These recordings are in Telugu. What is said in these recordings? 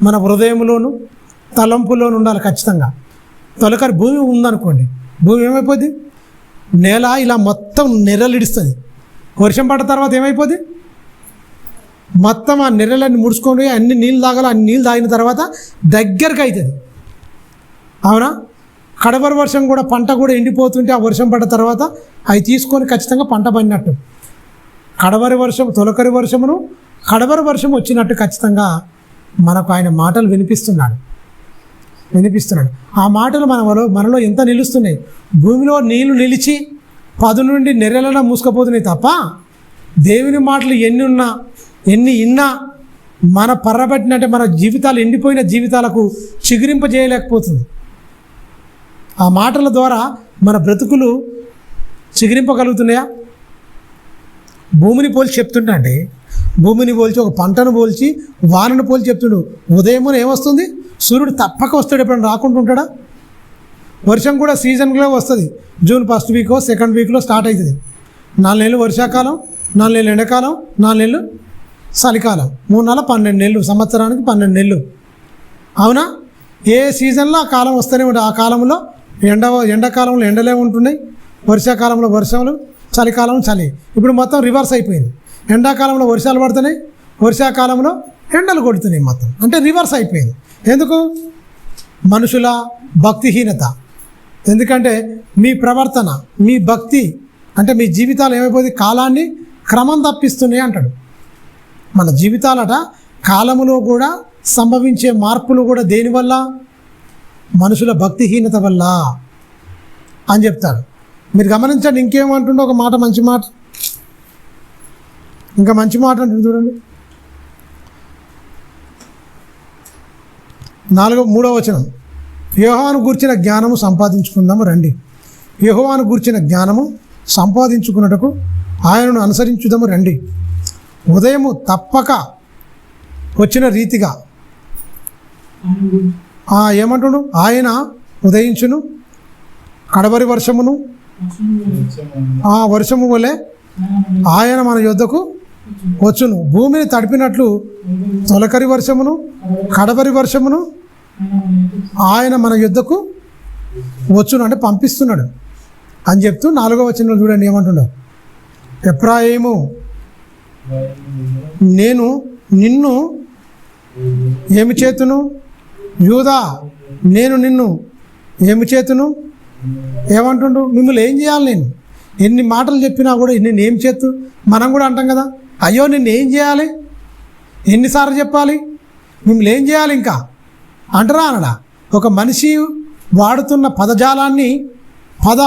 మన హృదయంలోను తలంపులోను ఉండాలి ఖచ్చితంగా. తొలకరి భూమి ఉందనుకోండి, భూమి ఏమైపోద్ది? నేల ఇలా మొత్తం నెర్రలిడుస్తుంది. వర్షం పడ్డ తర్వాత ఏమైపోద్ది? మొత్తం ఆ నెర్రలన్నీ ముడుచుకొని అన్ని నీళ్ళు తాగాలి. అన్ని నీళ్ళు తాగిన తర్వాత దగ్గరకు అవుతుంది. అవునా? కడవరి వర్షం కూడా పంట కూడా ఎండిపోతుంటే ఆ వర్షం పడ్డ తర్వాత అవి తీసుకొని ఖచ్చితంగా పంట పడినట్టు. కడవరి వర్షం, తొలకరి వర్షమును కడవరి వర్షం వచ్చినట్టు ఖచ్చితంగా మనకు ఆయన మాటలు వినిపిస్తున్నాడు. ఆ మాటలు మనలో ఎంత నిలుస్తున్నాయి? భూమిలో నీళ్లు నిలిచి పదు నుండి నెర్రెలన మూసుకుపోతున్నాయి తప్ప దేవుని మాటలు ఎన్ని ఇన్నా మన పర్రబట్టినంటే మన జీవితాలు ఎండిపోయిన జీవితాలకు చిగురింపజేయలేకపోతుంది. ఆ మాటల ద్వారా మన బ్రతుకులు చిగురింపగలుగుతున్నాయా? భూమిని పోల్చి చెప్తుంటే, భూమిని పోల్చి ఒక పంటను పోల్చి వానను పోల్చి చెప్తుండు. ఉదయమున ఏమొస్తుంది? సూర్యుడు తప్పక వస్తాడు. ఎప్పుడైనా రాకుండా ఉంటాడా? వర్షం కూడా సీజన్లో వస్తుంది. జూన్ 1st వీకో 2nd వీక్లో స్టార్ట్ అవుతుంది. 4 నెలలు వర్షాకాలం, 4 నెలలు ఎండాకాలం, 4 నెలలు చలికాలం, 3 నెలలు 12 నెలలు, సంవత్సరానికి 12 నెలలు. అవునా? ఏ సీజన్లో ఆ కాలం వస్తూనే ఉంటుంది. ఆ కాలంలో ఎండాకాలంలో ఎండలే ఉంటున్నాయి, వర్షాకాలంలో వర్షాలు, చలికాలం చలి. ఇప్పుడు మొత్తం రివర్స్ అయిపోయింది. ఎండాకాలంలో వర్షాలు పడుతున్నాయి, వర్షాకాలంలో ఎండలు కొడుతున్నాయి. మొత్తం అంటే రివర్స్ అయిపోయింది. ఎందుకు? మనుషుల భక్తిహీనత. ఎందుకంటే మీ ప్రవర్తన, మీ భక్తి అంటే మీ జీవితాలు ఏమైపోతుంది? కాలాన్ని క్రమం తప్పిస్తున్నాయి అంటాడు. మన జీవితాలట కాలములో కూడా సంభవించే మార్పులు కూడా దేనివల్ల? మనుషుల భక్తిహీనత వల్ల అని చెప్తాడు. మీరు గమనించండి. ఇంకేమంటుండో ఒక మాట, మంచి మాట, ఇంకా మంచి మాట అంటుంది చూడండి. 3వ వచనం, యెహోవాను గూర్చిన జ్ఞానము సంపాదించుకుందాము రండి. యెహోవాను గూర్చిన జ్ఞానము సంపాదించుకున్నటకు ఆయనను అనుసరించుదాము రండి. ఉదయము తప్పక వచ్చిన రీతిగా ఏమంటుడు? ఆయన ఉదయించును, కడవరి వర్షమును ఆ వర్షము వలె ఆయన మన యొద్దకు వచ్చును. భూమిని తడిపినట్లు తొలకరి వర్షమును కడవరి వర్షమును ఆయన మన యొద్దకు వచ్చును అంటే పంపిస్తున్నాడు అని చెప్తూ 4వ వచనంలో చూడండి ఏమంటున్నాడు? ఎఫ్రాయిము, నేను నిన్ను ఏమి చేతును? యూదా, నేను నిన్ను ఏమి చేతును? ఏమంటుండు? మిమ్మల్ని ఏం చేయాలి? నేను ఎన్ని మాటలు చెప్పినా కూడా నేను ఏం చేతు? మనం కూడా అంటాం కదా, అయ్యో నిన్ను ఏం చేయాలి? ఎన్నిసార్లు చెప్పాలి? మిమ్మల్ని ఏం చేయాలి ఇంకా అంటారా అనడా? ఒక మనిషి వాడుతున్న పదజాలాన్ని, పద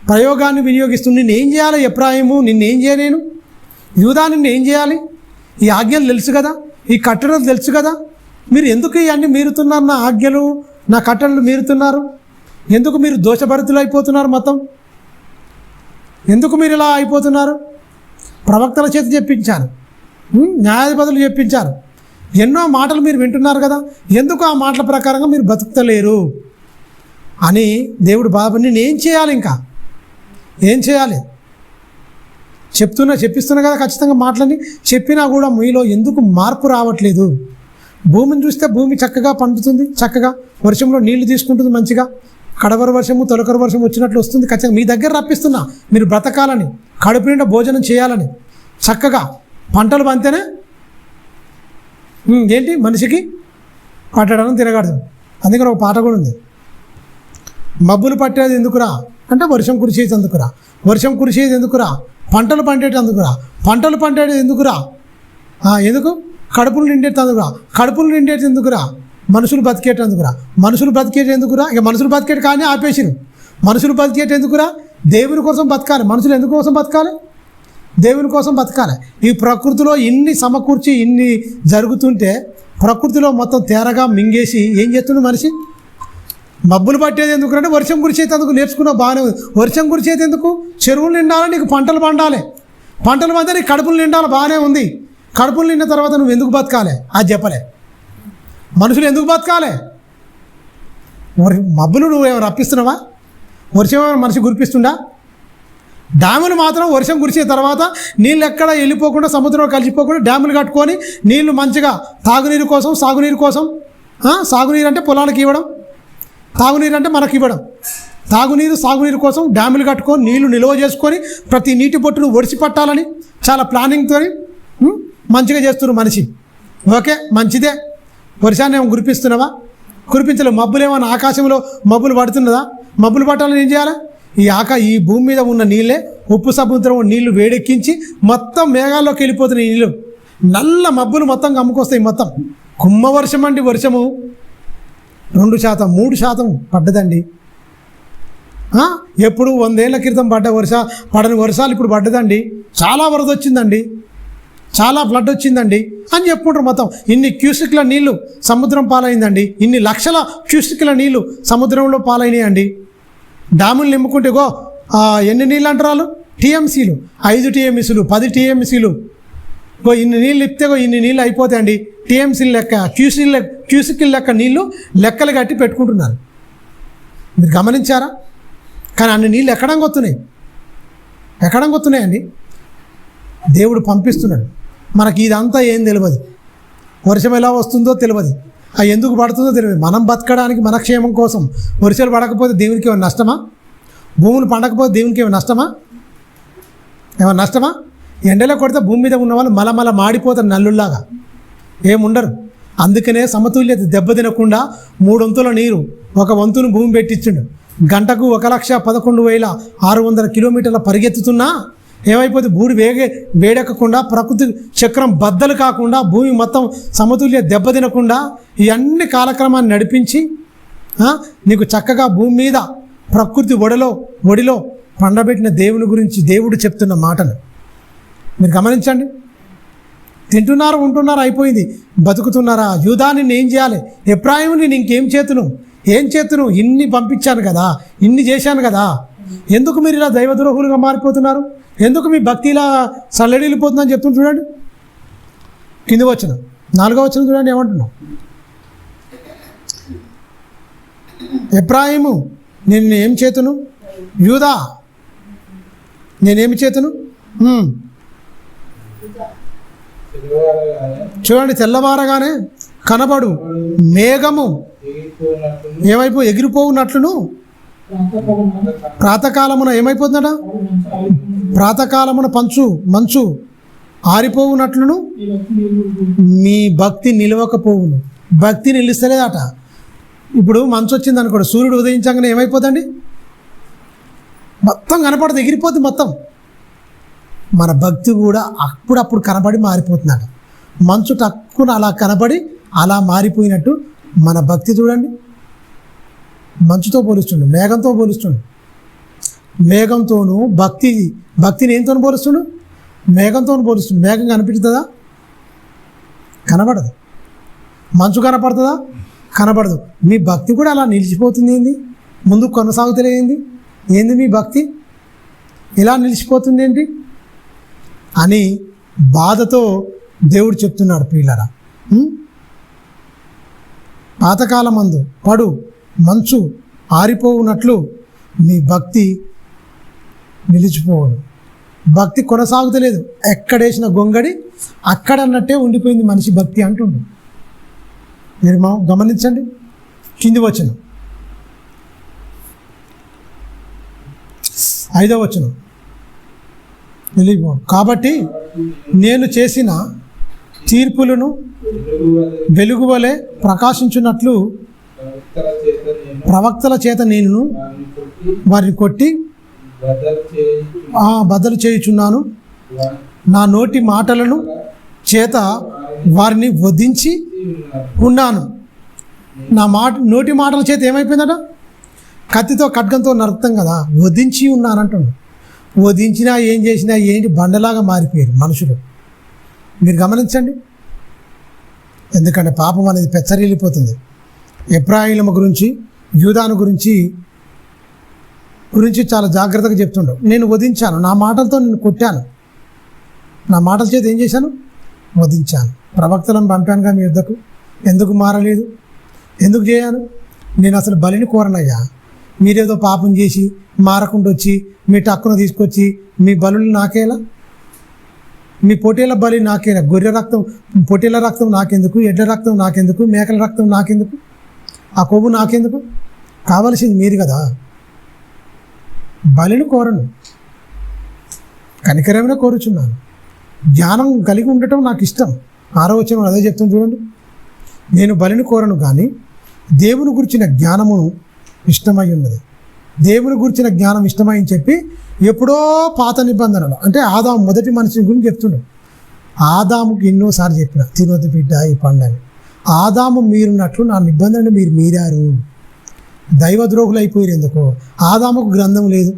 ప్రయోగాన్ని వినియోగిస్తూ నిన్నేం చేయాలి? ఎఫ్రాయిము, నిన్నేం చేయ? నేను యూదా, నిన్ను ఏం చేయాలి? ఈ ఆజ్ఞలు తెలుసు కదా, ఈ కట్టడలు తెలుసు కదా, మీరు ఎందుకు ఇవన్నీ మీరుతున్నారు? నా ఆజ్ఞలు, నా కట్టడలు మీరుతున్నారు. ఎందుకు మీరు దోషభరితులు అయిపోతున్నారు? మొత్తం ఎందుకు మీరు ఇలా అయిపోతున్నారు? ప్రవక్తల చేత చెప్పించారు, న్యాయాధిపతులు చెప్పించారు, ఎన్నో మాటలు మీరు వింటున్నారు కదా, ఎందుకు ఆ మాటల ప్రకారంగా మీరు బతుకుతలేరు అని దేవుడు బాబు నేను ఏం చేయాలి? ఇంకా ఏం చేయాలి? చెప్పిస్తున్నా కదా ఖచ్చితంగా మాటలని చెప్పినా కూడా మీలో ఎందుకు మార్పు రావట్లేదు? భూమిని చూస్తే భూమి చక్కగా పండుతుంది, చక్కగా వర్షంలో నీళ్లు తీసుకుంటుంది, మంచిగా కడవరి వర్షము తొలకరి వర్షం వచ్చినట్లు వస్తుంది. ఖచ్చితంగా మీ దగ్గర రప్పిస్తున్నా, మీరు బ్రతకాలని, కడుపు నిండా భోజనం చేయాలని, చక్కగా పంటలు పంతేనే ఏంటి మనిషికి పట్టడం తిరగడదు. అందుకని ఒక పాట కూడా ఉంది, మబ్బులు పట్టేది ఎందుకురా అంటే వర్షం కురిసేది ఎందుకురా, వర్షం కురిసేది ఎందుకురా, పంటలు పండేది ఎందుకురా, పంటలు పండేది ఎందుకురా, ఎందుకు కడుపులు నిండేది ఎందుకురా, కడుపులు నిండేది ఎందుకురా, మనుషులు బతికేట ఎందుకురా, మనుషులు బతికేట ఎందుకురా, ఇక మనుషులు బతికేట కానీ ఆపేసిరు. మనుషులు బతికేట ఎందుకురా, దేవుని కోసం బతకాలి. మనుషులు ఎందుకోసం బతకాలి? దేవుని కోసం బతకాలి. ఈ ప్రకృతిలో ఇన్ని సమకూర్చి ఇన్ని జరుగుతుంటే ప్రకృతిలో మొత్తం తేరగా మింగేసి ఏం చేస్తుండే మనిషి? మబ్బులు పట్టేది ఎందుకు అంటే వర్షం కురిసేది ఎందుకు నేర్చుకున్నావు, బాగానే ఉంది. వర్షం కురిసేది ఎందుకు? చెరువులు నిండాలి, నీకు పంటలు పండాలి, పంటలు పండితే నీకు కడుపులు నిండాలి, బాగానే ఉంది. కడుపులు నిండిన తర్వాత నువ్వు ఎందుకు బతకాలి అది చెప్పలే. మనుషులు ఎందుకు బతకాలి? మబ్బులు నువ్వు ఏమైనా రప్పిస్తున్నావా? వర్షం ఏమైనా మనిషి కురిపిస్తుండా? డ్యాములు మాత్రం వర్షం కురిసే తర్వాత నీళ్ళు ఎక్కడ వెళ్ళిపోకుండా సముద్రంలో కలిసిపోకుండా డ్యాములు కట్టుకొని నీళ్లు మంచిగా తాగునీరు కోసం, సాగునీరు కోసం సాగునీరు అంటే పొలాలకు ఇవ్వడం, తాగునీరు అంటే మనకి ఇవ్వడం. సాగునీరు కోసం డ్యాములు కట్టుకొని నీళ్లు నిల్వ చేసుకొని ప్రతి నీటి బొట్టును ఒడిసి పట్టాలని చాలా ప్లానింగ్తో మంచిగా చేస్తున్నారు మనిషి. ఓకే, మంచిదే. వర్షాన్ని ఏమో కురిపిస్తున్నావా? కురిపించలేవు. మబ్బులు ఏమన్నా ఆకాశంలో మబ్బులు పడుతున్నదా? మబ్బులు పట్టాలని ఏం చేయాలి? ఈ భూమి మీద ఉన్న నీళ్ళే ఉప్పు సముద్రం నీళ్లు వేడెక్కించి మొత్తం మేఘాల్లోకి వెళ్ళిపోతున్నాయి నీళ్ళు. నల్ల మబ్బులు మొత్తం కమ్ముకొస్తాయి. మొత్తం కుమ్మ వర్షం అండి. వర్షము 2%, 3% పడ్డదండి. ఎప్పుడు 100 ఏళ్ల క్రితం పడని వర్షాలు ఇప్పుడు పడ్డదండి. చాలా వరద వచ్చిందండి, చాలా ఫ్లడ్ వచ్చిందండి అని చెప్పుకుంటారు. మొత్తం ఇన్ని క్యూసిక్ల నీళ్లు సముద్రం పాలైందండి, ఇన్ని లక్షల క్యూసిక్ల నీళ్లు సముద్రంలో పాలైనాయండి. డ్యాములు నింపుకుంటే ఎన్ని నీళ్ళు అంటారు? టీఎంసీలు, 5 టీఎంసీలు, 10 టీఎంసీలు. ఇన్ని నీళ్ళు ఇప్పితే ఇన్ని నీళ్ళు అయిపోతాయండి. టీఎంసీలు లెక్క, క్యూసిక్ల లెక్క నీళ్ళు లెక్కలు కట్టి పెట్టుకుంటున్నారు. మీరు గమనించారా? కానీ అన్ని నీళ్ళు ఎక్కడం కొత్తున్నాయండి. దేవుడు పంపిస్తున్నాడు. మనకి ఇదంతా ఏం తెలియదు. వర్షం ఎలా వస్తుందో తెలియదు, అది ఎందుకు పడుతుందో తెలియదు. మనం బతకడానికి, మన క్షేమం కోసం వర్షాలు పడకపోతే దేవునికి ఏమైనా నష్టమా? భూములు పండకపోతే దేవునికి ఏమైనా నష్టమా? ఎండలో కొడితే భూమి మీద ఉన్న వాళ్ళు మల మాడిపోతారు నల్లుల్లాగా, ఏముండరు. అందుకనే సమతుల్యత దెబ్బతినకుండా 3 వంతుల నీరు 1 వంతును భూమి పెట్టించిండు. గంటకు 1,11,600 కిలోమీటర్ల పరిగెత్తుతున్నా ఏమైపోతుంది? భూమి వేడెక్కకుండా, ప్రకృతి చక్రం బద్దలు కాకుండా, భూమి మొత్తం సమతుల్య దెబ్బతినకుండా ఈ అన్ని కాలక్రమాన్ని నడిపించి నీకు చక్కగా భూమి మీద ప్రకృతి ఒడిలో పండబెట్టిన దేవుని గురించి దేవుడు చెప్తున్న మాటలు మీరు గమనించండి. తింటున్నారు, ఉంటున్నారు, అయిపోయింది. బతుకుతున్నారా? యూదాని నేను ఏం చేయాలి? ఎఫ్రాయిముని నేను ఇంకేం చేతును? ఇన్ని పంపించాను కదా, ఇన్ని చేశాను కదా, ఎందుకు మీరు ఇలా దైవద్రోహులుగా మారిపోతున్నారు? ఎందుకు మీ భక్తి ఇలా సల్లడిల్లిపోతుందని చెప్తుంది. చూడండి కింది వచ్చిన 4వ వచనం చూడండి ఏమంటున్నావు? ఎఫ్రాయిము నేను ఏం చేతును? యూదా నేనేమి చేతును? చూడండి, తెల్లవారగానే కనబడు మేఘము ఎగిరిపోవునట్లును, ప్రాతకాలమున ఏమైపోతుందట? ప్రాతకాలమున మంచు ఆరిపోవునట్లును మీ భక్తి నిలవకపోవును. భక్తి నిలుస్తలేదట. ఇప్పుడు మంచు వచ్చింది అనుకోండి, సూర్యుడు ఉదయించగానే ఏమైపోతుందండి? మొత్తం కనపడదు, ఎగిరిపోతుంది మొత్తం. మన భక్తి కూడా అప్పుడప్పుడు కనబడి మారిపోతుందట. మంచు టక్కున అలా కనబడి అలా మారిపోయినట్టు మన భక్తి చూడండి. మంచుతో పోలుస్తుండు, మేఘంతో పోలుస్తుండు. మేఘంతోనూ భక్తిని ఏంతో పోలుస్తుండు? మేఘంతో పోలుస్తుండు. మేఘం కనిపిస్తుందా? కనబడదు. మంచు కనపడుతుందా? కనబడదు. మీ భక్తి కూడా అలా నిలిచిపోతుంది. ఏంది ముందుకు కొనసాగుతలేదు? ఏంది మీ భక్తి ఇలా నిలిచిపోతుంది ఏంటి అని బాధతో దేవుడు చెప్తున్నాడు. ప్రియులారా, పాతకాలమందు పడు మంచు ఆరిపోవునట్లు మీ భక్తి నిలిచిపోవును. భక్తి కొనసాగుతలేదు. ఎక్కడేసిన గొంగడి అక్కడన్నట్టే ఉండిపోయింది మనిషి భక్తి అంటుండు. మీరు గమనించండి. కింది వచనం 5వ వచనం. కాబట్టి నేను చేసిన తీర్పులను వెలుగువలే ప్రకాశించున్నట్లు ప్రవక్తల చేత నేను వారిని కొట్టి బద్దలు చేయుచున్నాను. నా నోటి మాటలను చేత వారిని వధించి ఉన్నాను. నోటి మాటల చేత ఏమైపోయిందట? కత్తితో ఖడ్గంతో నరుకుతాం కదా, వధించి ఉన్నానంటున్నాను. వధించినా ఏం చేసినా ఏంటి బండలాగా మారిపోయారు మనుషులు. మీరు గమనించండి. ఎందుకంటే పాపం అనేది పెచ్చరిల్లిపోతుంది. ఎఫ్రాయిము గురించి, యూదాను గురించి చాలా జాగ్రత్తగా చెప్తుండవు. నేను వధించాను, నా మాటలతో నేను కొట్టాను, నా మాటల చేత ఏం చేశాను? వధించాను. ప్రవక్తలను పంపానుగా మీ యుద్ధకు, ఎందుకు మారలేదు? ఎందుకు చేయాను? నేను అసలు బలిని కోరనయ్యా. మీరేదో పాపం చేసి మారకుండా వచ్చి మీ టక్కును తీసుకొచ్చి మీ బలులు నాకేలా? మీ పొట్టేల బలి నాకేనా, గొర్రె రక్తం పొట్టేల రక్తం నాకెందుకు, ఎడ్ల రక్తం నాకెందుకు, మేకల రక్తం నాకెందుకు, ఆ కొవ్వు నాకెందుకు, కావలసింది మీరు కదా. బలిని కోరను, కనికరమైన కోరుచున్నాను. జ్ఞానం కలిగి ఉండటం నాకు ఇష్టం. 6వ వచనం అదే చెప్తాను చూడండి. నేను బలిని కోరను కానీ దేవుని గురించిన జ్ఞానము ఇష్టమై ఉన్నది. దేవుని గురించిన జ్ఞానం ఇష్టమై అని చెప్పి ఎప్పుడో పాత నిబంధనలు అంటే ఆదాము మొదటి మనిషిని గురించి చెప్తుండు. ఆదాముకి ఎన్నోసార్లు చెప్పిన తినొద్దు బిడ్డ ఈ పండని. ఆదాము మీరున్నట్లు నా నిబంధనను మీరు మీరారు, దైవద్రోహులు అయిపోయారు. ఎందుకు? ఆదాముకు గ్రంథం లేదు,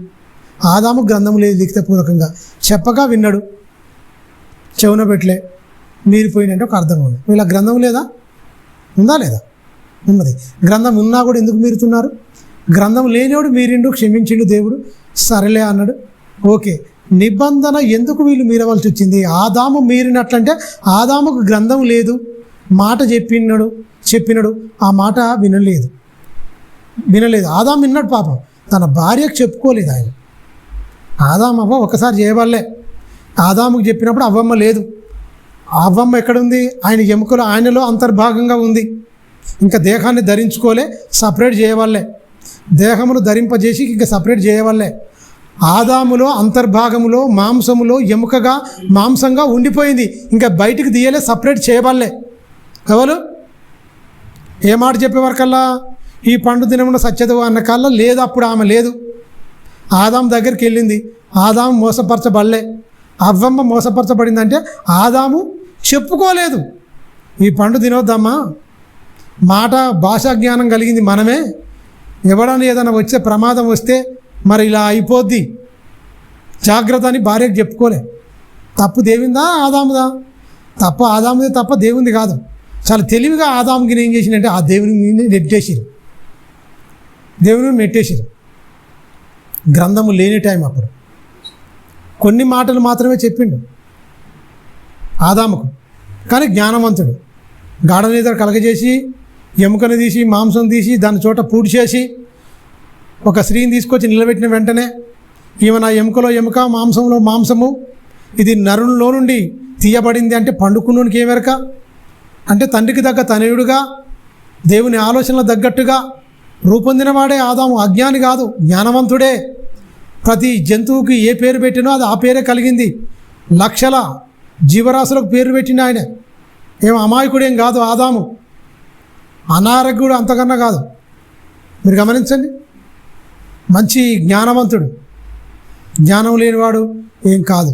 ఆదాముకు గ్రంథం లేదు. లిఖితపూర్వకంగా చెప్పగా విన్నాడు, చెవున పెట్టలే, మీరిపోయినంటే ఒక అర్థం ఉంది. వీళ్ళ గ్రంథం లేదా? ఉందా లేదా? ఉన్నది. గ్రంథం ఉన్నా కూడా ఎందుకు మీరుతున్నారు? గ్రంథం లేనివాడు మీరిండు, క్షమించిండు దేవుడు, సరేలే అన్నాడు. ఓకే, నిబంధన ఎందుకు వీళ్ళు మీరవలసి వచ్చింది? ఆదాము మీరినట్లంటే ఆదాముకు గ్రంథం లేదు, మాట చెప్పినడు ఆ మాట వినలేదు. ఆదాము విన్నాడు, పాపం తన భార్యకు చెప్పుకోలేదు ఆయన. ఆదాము అవ్వ ఒకసారి చేయవాళ్ళే. ఆదాముకు చెప్పినప్పుడు అవ్వమ్మ లేదు. అవ్వమ్మ ఎక్కడుంది? ఆయన ఎముకలు ఆయనలో అంతర్భాగంగా ఉంది. ఇంకా దేహాన్ని ధరించుకోలే, సపరేట్ చేయవాళ్ళే. దేహమును ధరింపజేసి ఇంకా సపరేట్ చేయవాళ్ళే. ఆదాములో అంతర్భాగములో మాంసములో ఎముకగా మాంసంగా ఉండిపోయింది, ఇంకా బయటికి తీయలే, సపరేట్ చేయవాళ్ళే. ఎవరు ఏ మాట చెప్పేవారికల్లా ఈ పండు దినమున సత్యదవు అన్న కల్లా లేదు. అప్పుడు ఆమె లేదు, ఆదాం దగ్గరికి వెళ్ళింది. ఆదాము మోసపరచబడలే, అవ్వమ్మ మోసపరచబడిందంటే ఆదాము చెప్పుకోలేదు ఈ పండు తినొద్దమ్మా. మాట భాషా జ్ఞానం కలిగింది మనమే. ఎవడని ఏదైనా వచ్చే ప్రమాదం వస్తే మరి ఇలా అయిపోద్ది జాగ్రత్త అని భార్యకు చెప్పుకోలే. తప్పు దేవుందా ఆదాముదా? తప్ప ఆదాముదే తప్ప దేవుంది కాదు. చాలా తెలివిగా ఆదాముకి ఏం చేసిందంటే ఆ దేవుని నెట్టేసిరు, దేవుని నెట్టేసిరు. గ్రంథము లేని టైం అప్పుడు కొన్ని మాటలు మాత్రమే చెప్పిండు ఆదాముకు. కానీ జ్ఞానవంతుడు గాఢ నిద్ర కలగజేసి ఎముకను తీసి మాంసం తీసి దాని చోట పూడి చేసి ఒక స్త్రీని తీసుకొచ్చి నిలబెట్టిన వెంటనే ఈమె నా ఎముకలో ఎముక, మాంసంలో మాంసము, ఇది నరునిలో నుండి తీయబడింది అంటే పండుకున్నోనికి ఏమెరక అంటే తండ్రికి తగ్గ తనయుడుగా దేవుని ఆలోచనలు తగ్గట్టుగా రూపొందినవాడే ఆదాము. అజ్ఞాని కాదు, జ్ఞానవంతుడే. ప్రతి జంతువుకి ఏ పేరు పెట్టినో అది ఆ పేరే కలిగింది. లక్షల జీవరాశులకు పేరు పెట్టిన ఆయన. ఏం అమాయకుడేం కాదు ఆదాము, అనారోగ్యుడు అంతకన్నా కాదు. మీరు గమనించండి, మంచి జ్ఞానవంతుడు, జ్ఞానం లేనివాడు ఏం కాదు.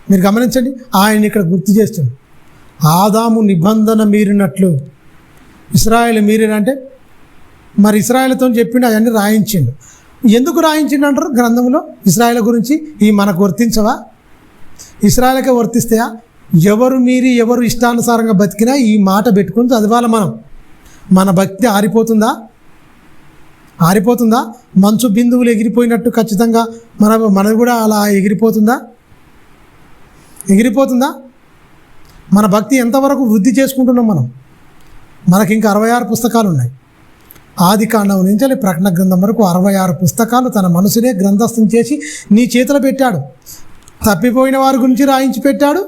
మీరు గమనించండి, ఆయన ఇక్కడ గుర్తు చేస్తుంది. ఆదాము నిబంధన మీరినట్లు ఇశ్రాయేలు మీరినంటే మరి ఇశ్రాయేలుతో చెప్పిండు, అవన్నీ రాయించిండు. ఎందుకు రాయించిండు అంటారు గ్రంథంలో ఇశ్రాయేలు గురించి? ఈ మనకు వర్తించవా? ఇశ్రాయేలుకే వర్తిస్తాయా? ఎవరు మీరి ఎవరు ఇష్టానుసారంగా బతికినా ఈ మాట పెట్టుకుని చదవాలి మనం. మన భక్తి ఆరిపోతుందా? మంచు బిందువులు ఎగిరిపోయినట్టు ఖచ్చితంగా మనది కూడా అలా ఎగిరిపోతుందా? మన భక్తి ఎంతవరకు వృద్ధి చేసుకుంటున్నాం మనం? మనకి ఇంకా 66 పుస్తకాలు ఉన్నాయి. ఆది కాండం నుంచి ప్రకటన గ్రంథం వరకు 66 పుస్తకాలు తన మనసునే గ్రంథస్థం చేసి నీ చేతిలో పెట్టాడు. తప్పిపోయిన వారి గురించి రాయించి పెట్టాడు,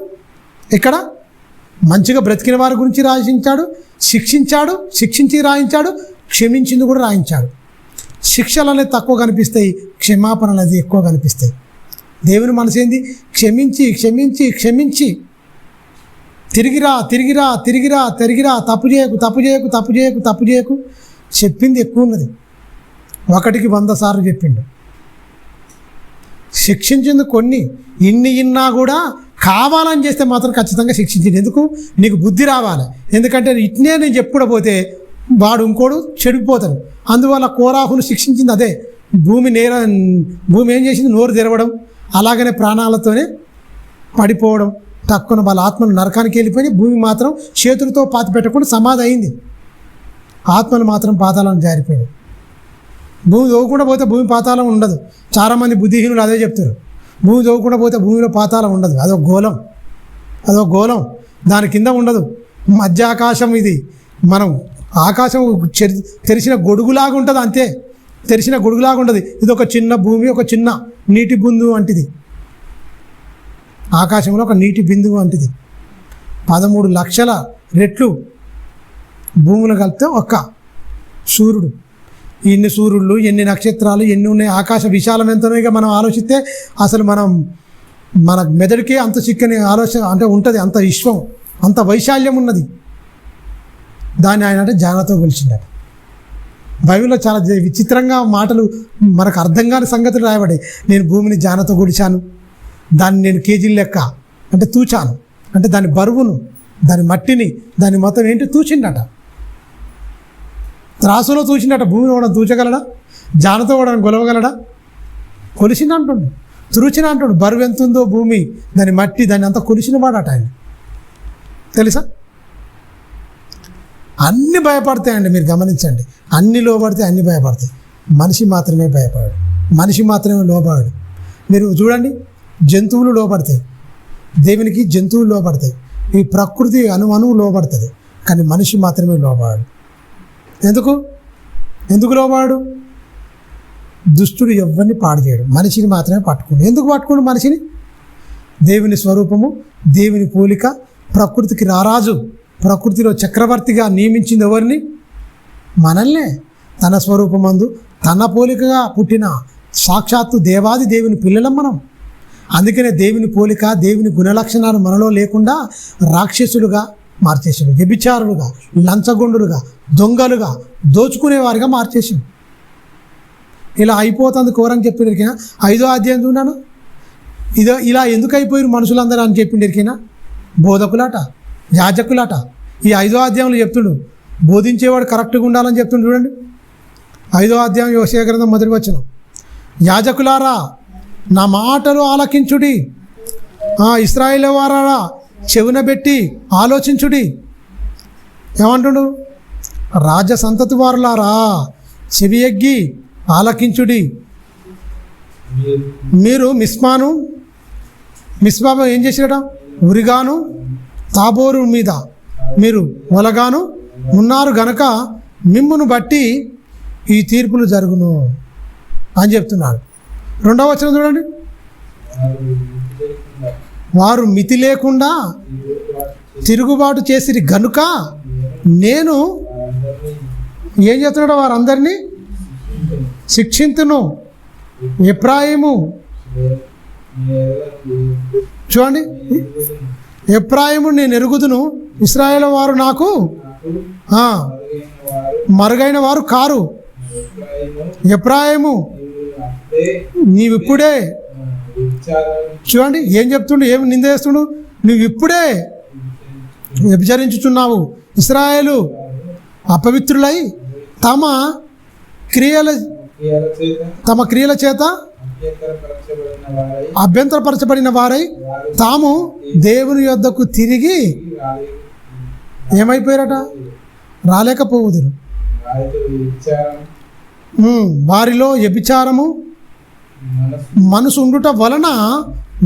ఇక్కడ మంచిగా బ్రతికిన వారి గురించి రాయించాడు, శిక్షించి రాయించాడు, క్షమించింది కూడా రాయించాడు. శిక్షలు అనేది తక్కువ కనిపిస్తాయి, క్షమాపణలు అనేది ఎక్కువ కనిపిస్తాయి. దేవుని మనసు ఏంది? క్షమించి తిరిగిరా, తప్పు చేయకు చెప్పింది ఎక్కువ ఉన్నది. 1కి 100 సార్లు చెప్పిండు. శిక్షించింది కొన్ని, ఇన్నా కూడా కావాలని చేస్తే మాత్రం ఖచ్చితంగా శిక్షించింది. ఎందుకు? నీకు బుద్ధి రావాలి. ఎందుకంటే ఇట్నే నేను చెప్పుకోకపోతే వాడు ఇంకోడు చెడిపోతాడు. అందువల్ల కోరాహును శిక్షించింది అదే. భూమి ఏం చేసింది? నోరు తెరవడం, అలాగనే ప్రాణాలతోనే పడిపోవడం, తక్కువ వాళ్ళ ఆత్మలు నరకానికి వెళ్ళిపోయి భూమి మాత్రం చేతులతో పాతి పెట్టకుండా సమాధి అయింది. ఆత్మలు మాత్రం పాతాళం జారిపోయింది. భూమి తవ్వకుండా పోతే భూమి పాతాళం ఉండదు. చాలామంది బుద్ధిహీనులు అదే చెప్తారు, భూమి తవ్వకుండా పోతే భూమిలో పాతాళం ఉండదు. అదొక గోళం, దాని కింద ఉండదు. మధ్య ఆకాశం ఇది. మనం ఆకాశం తెరిచిన గొడుగులాగా ఉంటుంది, అంతే. తెరిచిన గొడుగులాగా ఉంటుంది. ఇది ఒక చిన్న భూమి, ఒక చిన్న నీటి బుందు వంటిది. ఆకాశంలో ఒక నీటి బిందువు వంటిది. 13 లక్షల రెట్లు భూములు కలిపితే ఒక్క సూర్యుడు. ఎన్ని సూర్యుళ్ళు, ఎన్ని నక్షత్రాలు, ఎన్ని ఉన్నాయి, ఆకాశ విశాలం ఎంతనో ఇక మనం ఆలోచిస్తే అసలు మన మెదడుకే అంత చిక్కని ఆలోచన అంటే ఉంటుంది. అంత విశ్వం, అంత వైశాల్యం ఉన్నది. దాన్ని ఆయన అంటే జానతో కొలిచిండట. బైబిల్లో చాలా విచిత్రంగా మాటలు, మనకు అర్థం కాని సంగతులు రాయబడ్డాయి. నేను భూమిని జానతో కొలిచాను, దాన్ని నేను కేజీల లెక్క అంటే తూచాను, అంటే దాని బరువును, దాని మట్టిని, దాని మొత్తం ఏంటి తూచిండట. త్రాసులో తూచిండట. భూమిని కూడా తూచగలడా? జానతో కూడా కొలవగలడా? కొలిసిన అంటుండు, తురుచిన అంటుండు. బరువు ఎంత ఉందో భూమి, దాని మట్టి, దాన్ని అంతా కొలిసిన వాడట ఆయన. తెలుసా? అన్నీ భయపడతాయండి. మీరు గమనించండి, అన్నీ లోబడితే అన్నీ భయపడతాయి. మనిషి మాత్రమే భయపడాడు, మనిషి మాత్రమే లోబడాడు. మీరు చూడండి, జంతువులు లోబడతాయి దేవునికి, జంతువులు లోబడతాయి, ఈ ప్రకృతి అణువు లోబడుతుంది, కానీ మనిషి మాత్రమే లోబడాడు. ఎందుకు లోబడాడు? దుష్టుడు ఎవరిని పాడు చేయడు, మనిషిని మాత్రమే పట్టుకోండు. ఎందుకు పట్టుకోండు మనిషిని? దేవుని స్వరూపము, దేవుని పోలిక, ప్రకృతికి రారాజు, ప్రకృతిలో చక్రవర్తిగా నియమించింది ఎవరిని? మనల్నే. తన స్వరూపమందు తన పోలికగా పుట్టిన సాక్షాత్తు దేవాది దేవుని పిల్లలం మనం. అందుకనే దేవుని పోలిక, దేవుని గుణలక్షణాలు మనలో లేకుండా రాక్షసులుగా మార్చేసాడు, వ్యభిచారులుగా, లంచగొండులుగా, దొంగలుగా, దోచుకునేవారిగా మార్చేసాడు. ఇలా అయిపోతుంది ఘోరంగా చెప్పిండిరికైనా 5వ అధ్యాయం చూడాను. ఇలా ఎందుకు అయిపోయారు మనుషులందరూ అని చెప్పిండిరికైనా బోధకులాట, యాజకులాట. ఈ 5వ అధ్యాయంలో చెప్తుండు, బోధించేవాడు కరెక్ట్గా ఉండాలని చెప్తుండు. చూడండి 5వ అధ్యాయం యోసేయ గ్రంథం 1వ వచనం. యాజకులారా నా మాటలు ఆలకించుడి, ఇశ్రాయేలు వారారా చెవున పెట్టి ఆలోచించుడి. ఏమంటుడు? రాజ సంతతి వారులారా చెవి ఎగ్గి ఆలకించుడి. మీరు మిస్బాబు ఏం చేసిరట? ఉరిగాను తాబోరు మీద మీరు ఒలగాను ఉన్నారు గనక మిమ్మును బట్టి ఈ తీర్పులు జరుగును అని చెప్తున్నాడు. 2వ వచనం చూడండి, వారు మితి లేకుండా తిరుగుబాటు చేసిరి గనుక నేను ఏం చేస్తున్నాడో వారందరినీ శిక్షింతును. ఎఫ్రాయిము చూడండి, ఎఫ్రాయిము నేను ఎరుగుదును, ఇశ్రాయేలు వారు నాకు మరుగైన వారు కారు. ఎఫ్రాయిము నీవిప్పుడే, చూడండి ఏం చెప్తుండు, ఏమి నిందేస్తుండు, నువ్వు ఇప్పుడే వ్యభిచరించుచున్నావు. ఇశ్రాయేలు అపవిత్రులై తమ క్రియల చేత అభ్యంతరపరచబడిన వారై తాము దేవుని యొద్దకు తిరిగి ఏమైపోయారట? రాలేకపోవుదురు. వారిలో వ్యభిచారము మనసు ఉండుట వలన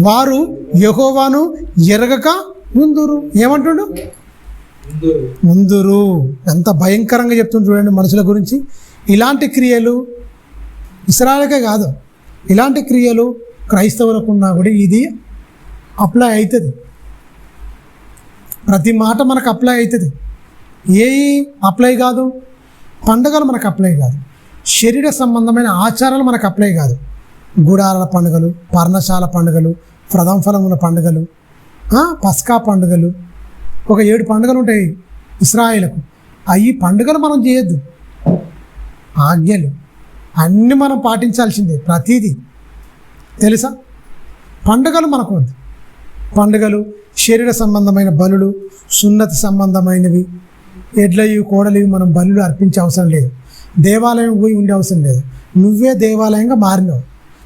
వారు యెహోవాను ఎరగక ముందురు. ఏమంటుండు? ముందురు. ఎంత భయంకరంగా చెప్తుంది చూడండి మనుషుల గురించి. ఇలాంటి క్రియలు ఇశ్రాయేలుకే కాదు, ఇలాంటి క్రియలు క్రైస్తవులకు ఉన్నా కూడా ఇది అప్లై అవుతుంది. ప్రతి మాట మనకు అప్లై అవుతుంది. ఏవి అప్లై కాదు? పండుగలు మనకు అప్లై కాదు, శరీర సంబంధమైన ఆచారాలు మనకు అప్లై కాదు. గుడారాల పండుగలు, పర్ణశాల పండుగలు, ప్రథమ ఫలముల పండుగలు, పస్కా పండుగలు, ఒక 7 పండుగలు ఉంటాయి ఇశ్రాయేలుకు. అవి పండుగలు మనం చేయొద్దు. ఆజ్ఞలు అన్నీ మనం పాటించాల్సిందే, ప్రతీది. తెలుసా? పండుగలు మనకు వద్దు. పండుగలు శరీర సంబంధమైన బలులు, సున్నతి సంబంధమైనవి, ఎడ్లవి కోడలివి మనం బలులు అర్పించే అవసరం లేదు. దేవాలయం పోయి ఉండే అవసరం లేదు. నువ్వే దేవాలయంగా మారినావు.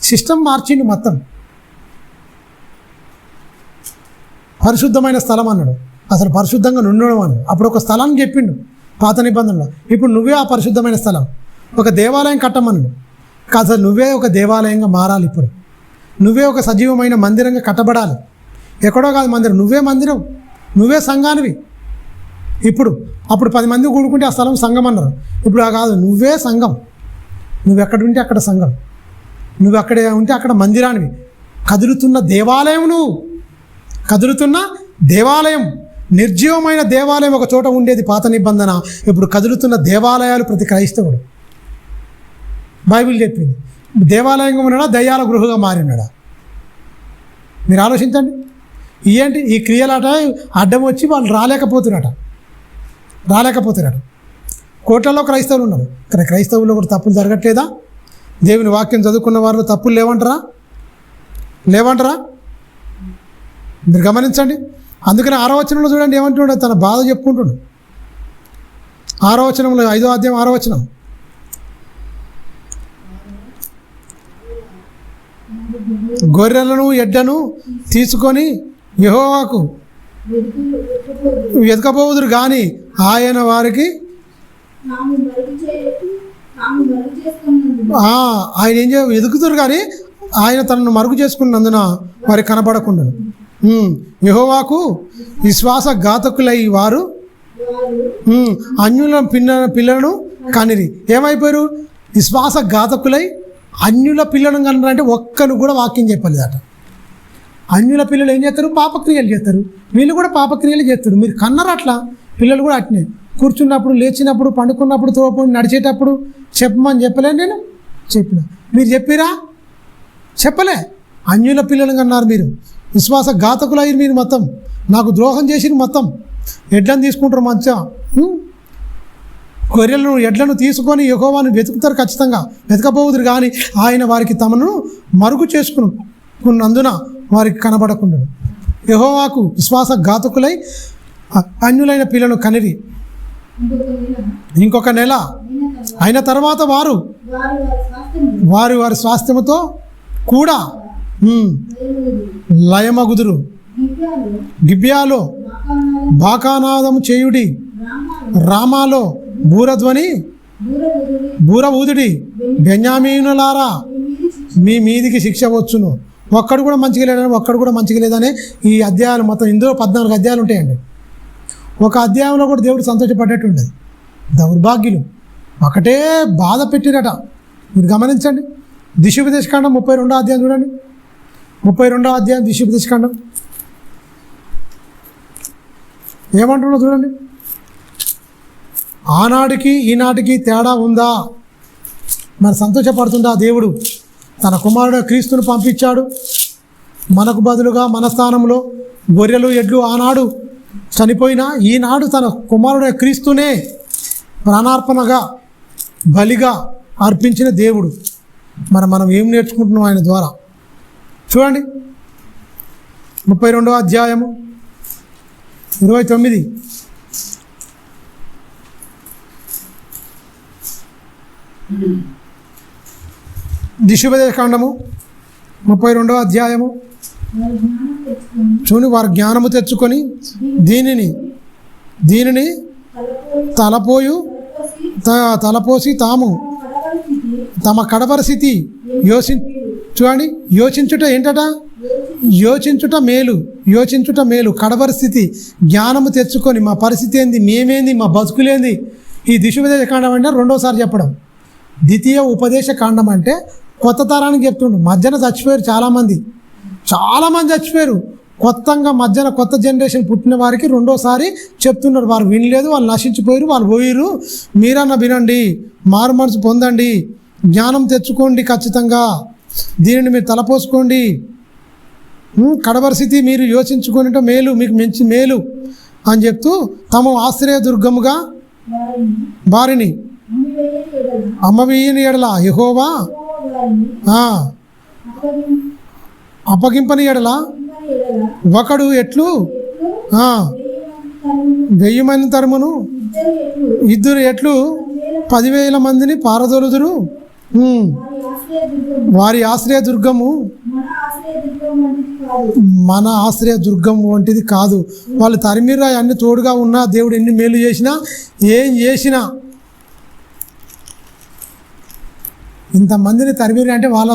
సిస్టమ్ మార్చిండు మొత్తం. పరిశుద్ధమైన స్థలం అన్నాడు, అసలు పరిశుద్ధంగా ఉండడం అన్నాడు. అప్పుడు ఒక స్థలాన్ని చెప్పిండు పాత నిబంధనలో. ఇప్పుడు నువ్వే ఆ పరిశుద్ధమైన స్థలం. ఒక దేవాలయం కట్టమన్నాడు, అసలు నువ్వే ఒక దేవాలయంగా మారాలి. ఇప్పుడు నువ్వే ఒక సజీవమైన మందిరంగా కట్టబడాలి. ఎక్కడో కాదు మందిరం, నువ్వే మందిరం, నువ్వే సంఘానివి. అప్పుడు 10 మంది కూడుకుంటే ఆ స్థలం సంఘం అన్నారు. ఇప్పుడు కాదు, నువ్వే సంఘం. నువ్వు ఎక్కడ ఉంటే అక్కడ సంఘం, నువ్వు అక్కడే ఉంటే అక్కడ మందిరానివి. కదులుతున్న దేవాలయం నువ్వు. కదులుతున్న దేవాలయం, నిర్జీవమైన దేవాలయం ఒక చోట ఉండేది పాత నిబంధన. ఇప్పుడు కదులుతున్న దేవాలయాలు ప్రతి క్రైస్తవుడు. బైబిల్ చెప్పింది. దేవాలయంగా ఉన్నాడా, దయ్యాల గృహగా మారినాడా? మీరు ఆలోచించండి. ఏంటి ఈ క్రియలాట అడ్డం వచ్చి వాళ్ళు రాలేకపోతున్నారట. కోట్లలో క్రైస్తవులు ఉన్నారు, కానీ క్రైస్తవుల్లో కూడా తప్పులు జరగట్లేదా? దేవుని వాక్యం చదువుకున్న వారిలో తప్పులు లేవంటారా? మీరు గమనించండి. అందుకని 6వ వచనంలో చూడండి ఏమంటున్నాడు, తన బాధ చెప్పుకుంటున్నాడు. 6వ వచనంలో 5వ అధ్యాయం 6వ వచనం, గొర్రెలను ఎడ్లను తీసుకొని యెహోవాకు వెతకపోదురు కానీ ఆయన వారికి ఆయన ఏం వెతుకుతారు కానీ ఆయన తనను మరుగు చేసుకున్నందున వారికి కనపడకుండా. యెహోవాకు విశ్వాసఘాతకులై వారు అన్యుల పిల్లలను కనిరి. ఏమైపోయారు? విశ్వాసఘాతకులై అన్యుల పిల్లలను కన్నారంటే ఒక్కరు కూడా వాక్యం చెప్పలేదట. అన్యుల పిల్లలు ఏం చేస్తారు? పాపక్రియలు చేస్తారు. వీళ్ళు కూడా పాపక్రియలు చేస్తారు. మీరు కన్నారు అట్లా, పిల్లలు కూడా అట్నే. కూర్చున్నప్పుడు, లేచినప్పుడు, పండుకున్నప్పుడు, తోపడి నడిచేటప్పుడు చెప్పమని చెప్పలేను నేను? చెప్పిన. మీరు చెప్పిరా? చెప్పలే. అన్యుల పిల్లలు కన్నారు మీరు. విశ్వాసఘాతకులు అయ్యారు మీరు. మొత్తం నాకు ద్రోహం చేసి మొత్తం ఎడ్లను తీసుకుంటారు. మంచిగా గొర్రెలను ఎడ్లను తీసుకొని యెహోవాను వెతుకుతారు. ఖచ్చితంగా వెతకపోదురు కానీ ఆయన వారికి తమను మరుగు చేసుకున్నందున వారికి కనబడకుండా. యెహోవాకు విశ్వాసఘాతకులై అన్యులైన పిల్లలను కనిరి. ఇంకొక నెల అయిన తర్వాత వారి స్వాస్థ్యముతో కూడా లయమగుదురు. గిబ్యాలో బాకానాదము చేయుడి, రామాలో బూర ఊదుడి. బెన్యామీనులారా మీ మీదికి శిక్ష వచ్చును. ఒక్కడు కూడా మంచిగా లేదనే ఈ అధ్యాయాలు మొత్తం. ఇందులో 14 అధ్యాయాలు ఉంటాయండి. ఒక అధ్యాయంలో కూడా దేవుడు సంతోషపడ్డట్టు ఉండదు. దౌర్భాగ్యులు ఒకటే బాధ పెట్టిరట. మీరు గమనించండి. ద్వితీయోపదేశకాండం 32వ అధ్యాయం చూడండి. 32వ అధ్యాయం ద్వితీయోపదేశకాండం ఏమంటున్నా చూడండి. ఆనాటికి ఈనాటికి తేడా ఉందా? మరి సంతోషపడుతుందా? దేవుడు తన కుమారుడు క్రీస్తును పంపించాడు. మనకు బదులుగా మన స్థానంలో గొర్రెలు ఎడ్లు ఆనాడు చనిపోయినా ఈనాడు తన కుమారుడు క్రీస్తునే ప్రాణార్పణగా బలిగా అర్పించిన దేవుడు. మనం ఏం నేర్చుకుంటున్నాం ఆయన ద్వారా? చూడండి 32వ అధ్యాయము 29. ద్వితీయోపదేశకాండము 32వ అధ్యాయము చూని వారు జ్ఞానము తెచ్చుకొని దీనిని తలపోసి తమ కడపరిస్థితి చూడండి. యోచించుట ఏంటట? యోచించుట మేలు. కడపరిస్థితి జ్ఞానము తెచ్చుకొని మా పరిస్థితి ఏంది, మేమేంది, మా బతుకులేంది. ఈ ద్వితీయోపదేశకాండం అంటే 2వసారి చెప్పడం. ద్వితీయ ఉపదేశకాండం అంటే కొత్త తరానికి చెప్తుండు. మధ్యన చచ్చిపోయారు చాలామంది చచ్చిపోయారు. మధ్యన కొత్త జనరేషన్ పుట్టిన వారికి 2వసారి చెప్తున్నారు. వారు వినలేదు, వాళ్ళు నశించిపోయారు, వాళ్ళు పోయిరు. మీరన్నా వినండి, మారు మనసు పొందండి, జ్ఞానం తెచ్చుకోండి. ఖచ్చితంగా దీనిని మీరు తలపోసుకోండి. కడపరిస్థితి మీరు యోచించుకుంటే మేలు, మీకు మంచి మేలు అని చెప్తూ తమ ఆశ్రయదుర్గముగా వారిని అమ్మవేయని ఎడల యెహోవా అప్పగింపని ఎడల ఒకడు ఎట్లు 1000 మంది తరుమును, 2 ఎట్లు 10,000 మందిని పారదోలుదురు. వారి ఆశ్రయదుర్గము మన ఆశ్రయదుర్గం వంటిది కాదు. వాళ్ళు తరిమిరా అన్ని తోడుగా ఉన్నా, దేవుడు ఎన్ని మేలు చేసినా, ఏం చేసినా, ఇంతమందిని తరిమిరా అంటే వాళ్ళ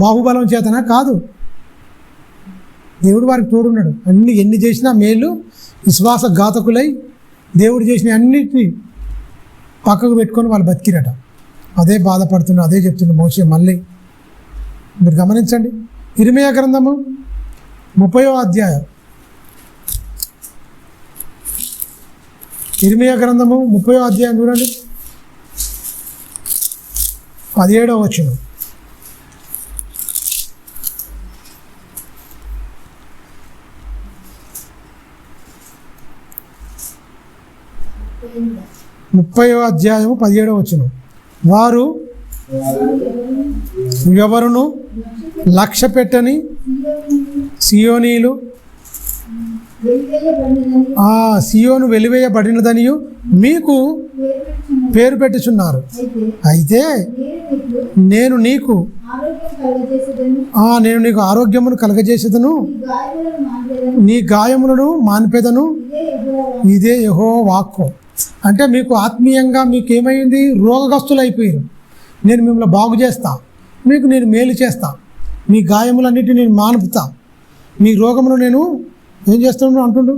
బాహుబలం చేతనా? కాదు. దేవుడు వారికి తోడున్నాడు. ఎన్ని చేసినా మేలు. విశ్వాసఘాతకులై దేవుడు చేసిన అన్నిటినీ పక్కకు పెట్టుకొని వాళ్ళు బతికిరట. అదే బాధపడుతున్నా, అదే చెప్తున్న మోషే. మళ్ళీ మీరు గమనించండి. ఇర్మీయా గ్రంథము 30వ అధ్యాయం ఇర్మియా గ్రంథము 30వ అధ్యాయం చూడండి, 17వ వచనం. ముప్పైవ అధ్యాయము 17వ వచనం. వారు ఎవరును లక్ష్య పెట్టని సియోనీలు, ఆ సియోను వెలివేయబడినదనియు మీకు పేరు పెట్టుచున్నారు. అయితే నేను నీకు ఆరోగ్యమును కలగజేసేదను, నీ గాయములను మాన్పెదను. ఇదే యెహోవా వాక్కు. అంటే మీకు ఆత్మీయంగా మీకు ఏమైంది, రోగగ్రస్తులు అయిపోయారు. నేను మిమ్మల్ని బాగు చేస్తా, మీకు నేను మేలు చేస్తా, మీ గాయములన్నిటిని నేను మానుపుతా, మీ రోగమును నేను ఏం చేస్తాను అంటుండు,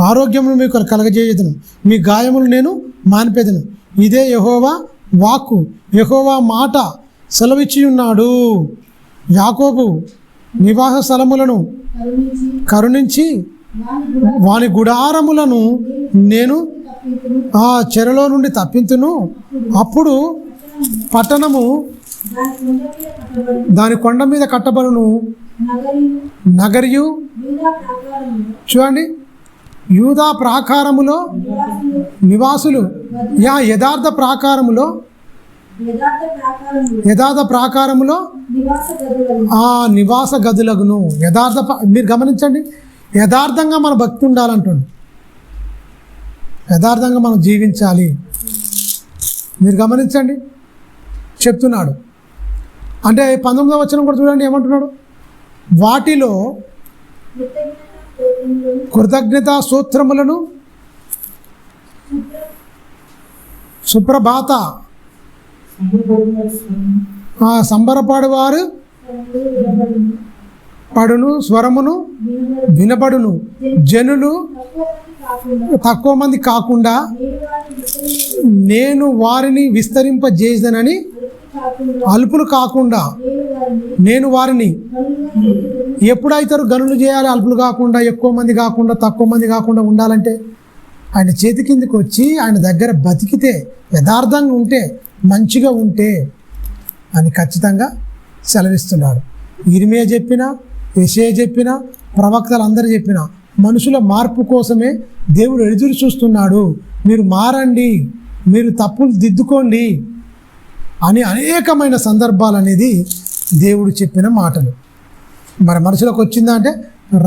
ఆరోగ్యమును మీకు కలగజేయదును, మీ గాయములు నేను మానిపెదను. ఇదే యెహోవా వాక్కు. యెహోవా మాట సెలవిచ్చి ఉన్నాడు. యాకోబు నివాస స్థలములను కరుణించి వాని గుడారములను నేను ఆ చెరలో నుండి తప్పింతును. అప్పుడు పట్టణము దాని కొండ మీద కట్టబడును. నగరియు చూడండి, యూదా ప్రాకారములో నివాసులు, యథార్థ ప్రాకారములో ఆ నివాస గదులగును. మీరు గమనించండి, యథార్థంగా మన భక్తి ఉండాలంటుంది, యథార్థంగా మనం జీవించాలి. మీరు గమనించండి చెప్తున్నాడు. అంటే 19వ వచనం కూడా చూడండి ఏమంటున్నాడు, వాటిలో కృతజ్ఞతా స్తోత్రములను సుప్రభాత సంబరపడువారు పడును, స్వరమును వినబడును. జనులు తక్కువ మంది కాకుండా నేను వారిని విస్తరింపజేసేదనని, అల్పులు కాకుండా నేను వారిని ఎప్పుడైతారు గనులు చేయాలి. అల్పులు కాకుండా, ఎక్కువ మంది కాకుండా, తక్కువ మంది కాకుండా ఉండాలంటే ఆయన చేతి కిందకి వచ్చి ఆయన దగ్గర బతికితే, యథార్థంగా ఉంటే, మంచిగా ఉంటే అని ఖచ్చితంగా సెలవిస్తున్నాడు. ఇర్మియా చెప్పినా, యెషయా చెప్పినా, ప్రవక్తలు అందరూ చెప్పినా మనుషుల మార్పు కోసమే దేవుడు ఎదురు చూస్తున్నాడు. మీరు మారండి, మీరు తప్పులు దిద్దుకోండి అని అనేకమైన సందర్భాలు అనేది దేవుడు చెప్పిన మాటలు. మరి మనుషులకు వచ్చిందా అంటే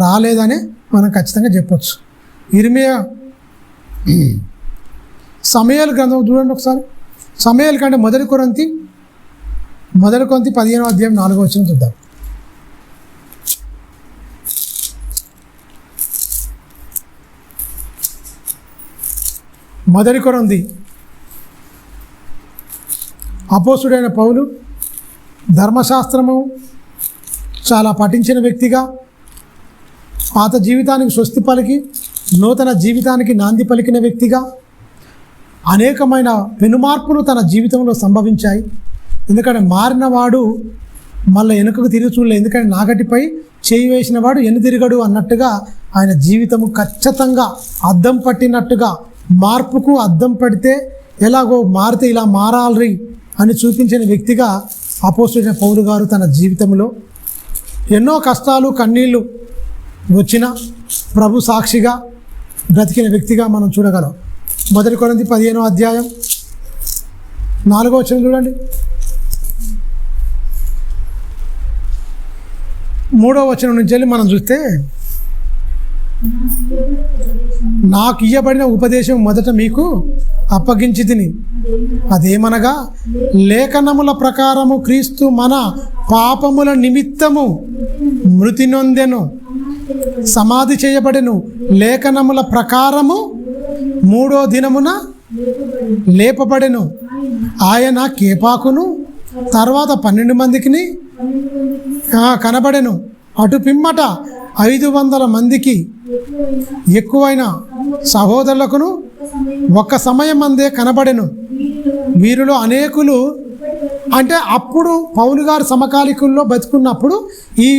రాలేదని మనం ఖచ్చితంగా చెప్పొచ్చు. ఇర్మియా సమూయేలు గ్రంథం చూడండి ఒకసారి. సమూయేలు కంటే మొదటి కొరింథీ 15వ అధ్యాయం 4వ వచనం చూద్దాం. మొదటి కొరింథీ అపోస్తుడైన పౌలు ధర్మశాస్త్రము చాలా పఠించిన వ్యక్తిగా, పాత జీవితానికి స్వస్తి పలికి నూతన జీవితానికి నాంది పలికిన వ్యక్తిగా అనేకమైన పెనుమార్పులు తన జీవితంలో సంభవించాయి. ఎందుకంటే మారినవాడు మళ్ళీ వెనుకకు తిరిగి చూడలేదు. ఎందుకంటే నాగటిపై చేయి వేసిన వాడు ఎన్నుతిరగడు అన్నట్టుగా ఆయన జీవితము ఖచ్చితంగా అద్దం పట్టినట్టుగా, మార్పుకు అద్దం పడితే ఎలాగో మారితే ఇలా మారాలి అని చూపించిన వ్యక్తిగా అపోస్తులైన పౌలు గారు తన జీవితంలో ఎన్నో కష్టాలు కన్నీళ్ళు వచ్చిన ప్రభు సాక్షిగా బ్రతికిన వ్యక్తిగా మనం చూడగలం. మొదటి కొరింథీ 15వ అధ్యాయం 4వ వచనం చూడండి. 3వ వచనం నుంచి వెళ్ళి మనం చూస్తే, నాకు ఇయ్యబడిన ఉపదేశం మొదట మీకు అప్పగించి తిని, అదేమనగా లేఖనముల ప్రకారము క్రీస్తు మన పాపముల నిమిత్తము మృతి నొందెను, సమాధి చేయబడెను, లేఖనముల ప్రకారము 3వ దినమున లేపబడెను. ఆయన కేపాకును తర్వాత 12 మందికి కనబడెను. అటు పిమ్మట 500 మందికి ఎక్కువైన సహోదరులకును ఒక్క సమయం అందే కనబడెను. వీరిలో అనేకులు అంటే అప్పుడు పౌలు గారు సమకాలికుల్లో బతుకున్నప్పుడు ఈ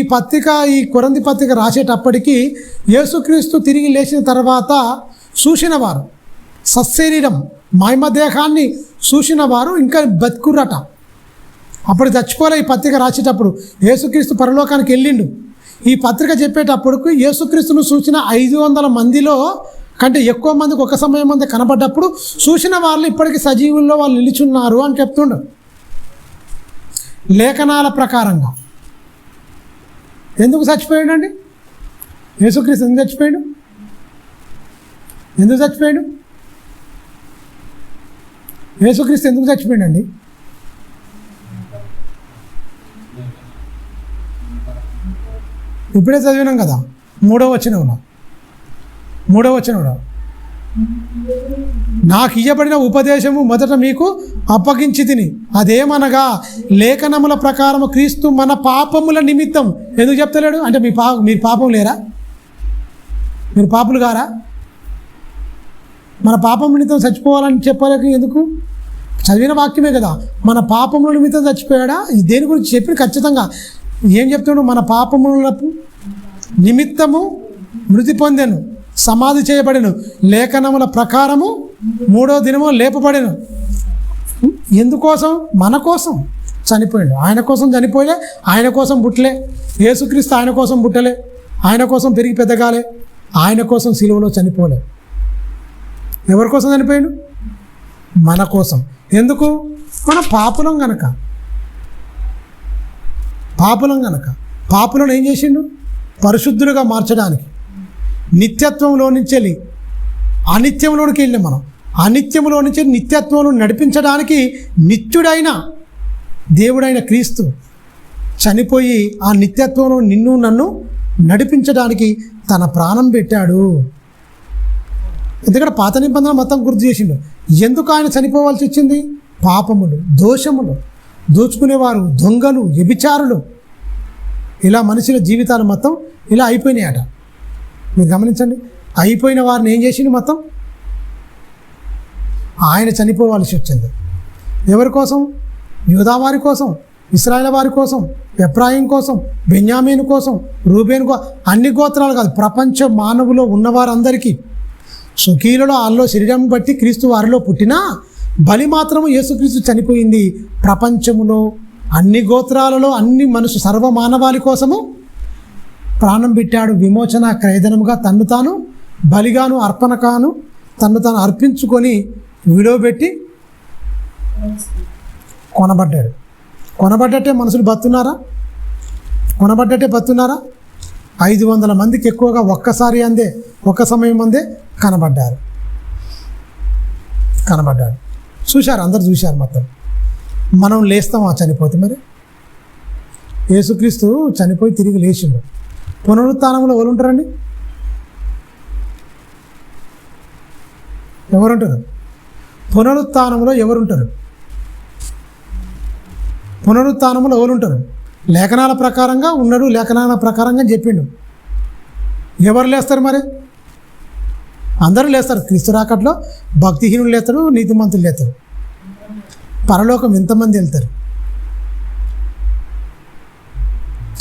కొరంథీ పత్రిక రాసేటప్పటికీ యేసుక్రీస్తు తిరిగి లేచిన తర్వాత చూసిన వారు, సశరీరం మహిమదేహాన్ని చూసిన వారు ఇంకా బతుకురట. అప్పుడు చచ్చిపోలే. ఈ పత్రిక రాసేటప్పుడు యేసుక్రీస్తు పరలోకానికి వెళ్ళిండు. ఈ పత్రిక చెప్పేటప్పుడు యేసుక్రీస్తును చూసిన 500 మందిలో కంటే ఎక్కువ మందికి ఒక సమయం మంది కనబడ్డప్పుడు చూసిన వాళ్ళు ఇప్పటికీ సజీవుల్లో వాళ్ళు నిలిచున్నారు అని చెప్తుండ్రు. లేఖనాల ప్రకారంగా ఎందుకు చచ్చిపోయాడండి యేసుక్రీస్తు? ఎందుకు చచ్చిపోయాడు? యేసుక్రీస్తు ఎందుకు చచ్చిపోయాడండి? ఇప్పుడే చదివినాం కదా, 3వ వచనంలో నాకు ఇయ్యబడిన ఉపదేశము మొదట మీకు అప్పగించి తిని, అదేమనగా లేఖనముల ప్రకారము క్రీస్తు మన పాపముల నిమిత్తం. ఎందుకు చెప్తలేడు అంటే మీరు పాపం లేరా? మీరు పాపులు గారా? మన పాపం నిమిత్తం చచ్చిపోవాలని చెప్పలేక ఎందుకు? చదివిన వాక్యమే కదా, మన పాపముల నిమిత్తం చచ్చిపోయాడా? దేని గురించి చెప్పి ఖచ్చితంగా ఏం చెప్తాడు? మన పాపముల నిమిత్తము మృతి పొందెను, సమాధి చేయబడెను, లేఖనముల ప్రకారము 3వ దినము లేపబడెను. ఎందుకోసం? మన కోసం చనిపోయాడు. ఆయన కోసం చనిపోయలే, ఆయన కోసం పుట్టలే. యేసుక్రీస్తు ఆయన కోసం పుట్టలే, ఆయన కోసం పెరిగి పెద్దగాలే, ఆయన కోసం సిలువలో చనిపోలే. ఎవరి కోసం చనిపోయాడు? మన కోసం. ఎందుకు? మన పాపులం గనక. పాపులను ఏం చేసిండు? పరిశుద్ధులుగా మార్చడానికి. నిత్యత్వంలో నుంచి వెళ్ళి అనిత్యంలోనికి వెళ్ళి మనం అనిత్యంలో నుంచి నిత్యత్వంలో నడిపించడానికి నిత్యుడైన దేవుడైన క్రీస్తు చనిపోయి ఆ నిత్యత్వంలో నిన్ను నన్ను నడిపించడానికి తన ప్రాణం పెట్టాడు. ఎందుకంటే పాత నిబంధన మొత్తం గుర్తు చేసిండు. ఎందుకు ఆయన చనిపోవాల్సి వచ్చింది? పాపములు, దోషములు, దోచుకునేవారు, దొంగలు, వ్యభిచారులు, ఇలా మనుషుల జీవితాలు మొత్తం ఇలా అయిపోయినాయట. మీరు గమనించండి, అయిపోయిన వారిని ఏం చేసిండు? మొత్తం ఆయన చనిపోవాల్సి వచ్చింది. ఎవరి కోసం? యూదా వారి కోసం, ఇశ్రాయేలు వారి కోసం, ఎఫ్రాయిం కోసం, బెన్యామీను కోసం, రూబేను కోసం, అన్ని గోత్రాలు కాదు, ప్రపంచ మానవులో ఉన్నవారందరికీ. స్వకీయులలో వాళ్ళలో శరీరం బట్టి క్రీస్తు వారిలో పుట్టినా బలి మాత్రము యేసుక్రీస్తు చనిపోయింది. ప్రపంచములో అన్ని గోత్రాలలో అన్ని మనుషు సర్వమానవాళి కోసము ప్రాణం పెట్టాడు. విమోచన క్రయధనముగా తన్ను తాను బలిగాను అర్పణకాను తన్ను తాను అర్పించుకొని విడవబెట్టి కొనబడ్డాడు. కొనబడ్డట్టే మనుషులు బతున్నారా? 500 మందికి ఎక్కువగా ఒక్కసారి ఒక్క సమయం అందే కనబడ్డారు. చూశారు, అందరు చూశారు. మొత్తం మనం లేస్తామా చనిపోతే? మరి యేసుక్రీస్తు చనిపోయి తిరిగి లేచిండు. పునరుత్థానంలో ఎవరుంటారండి? ఎవరుంటారు? పునరుత్థానంలో ఎవరుంటారు? లేఖనాల ప్రకారంగా ఉన్నాడు, లేఖనాల ప్రకారంగా చెప్పిండు. ఎవరు లేస్తారు మరి? అందరూ లేస్తారు. క్రీస్తు రాకట్లో భక్తిహీనులు లేస్తారు, నీతిమంతులు లేస్తారు. పరలోకం ఎంతమంది వెళ్తారు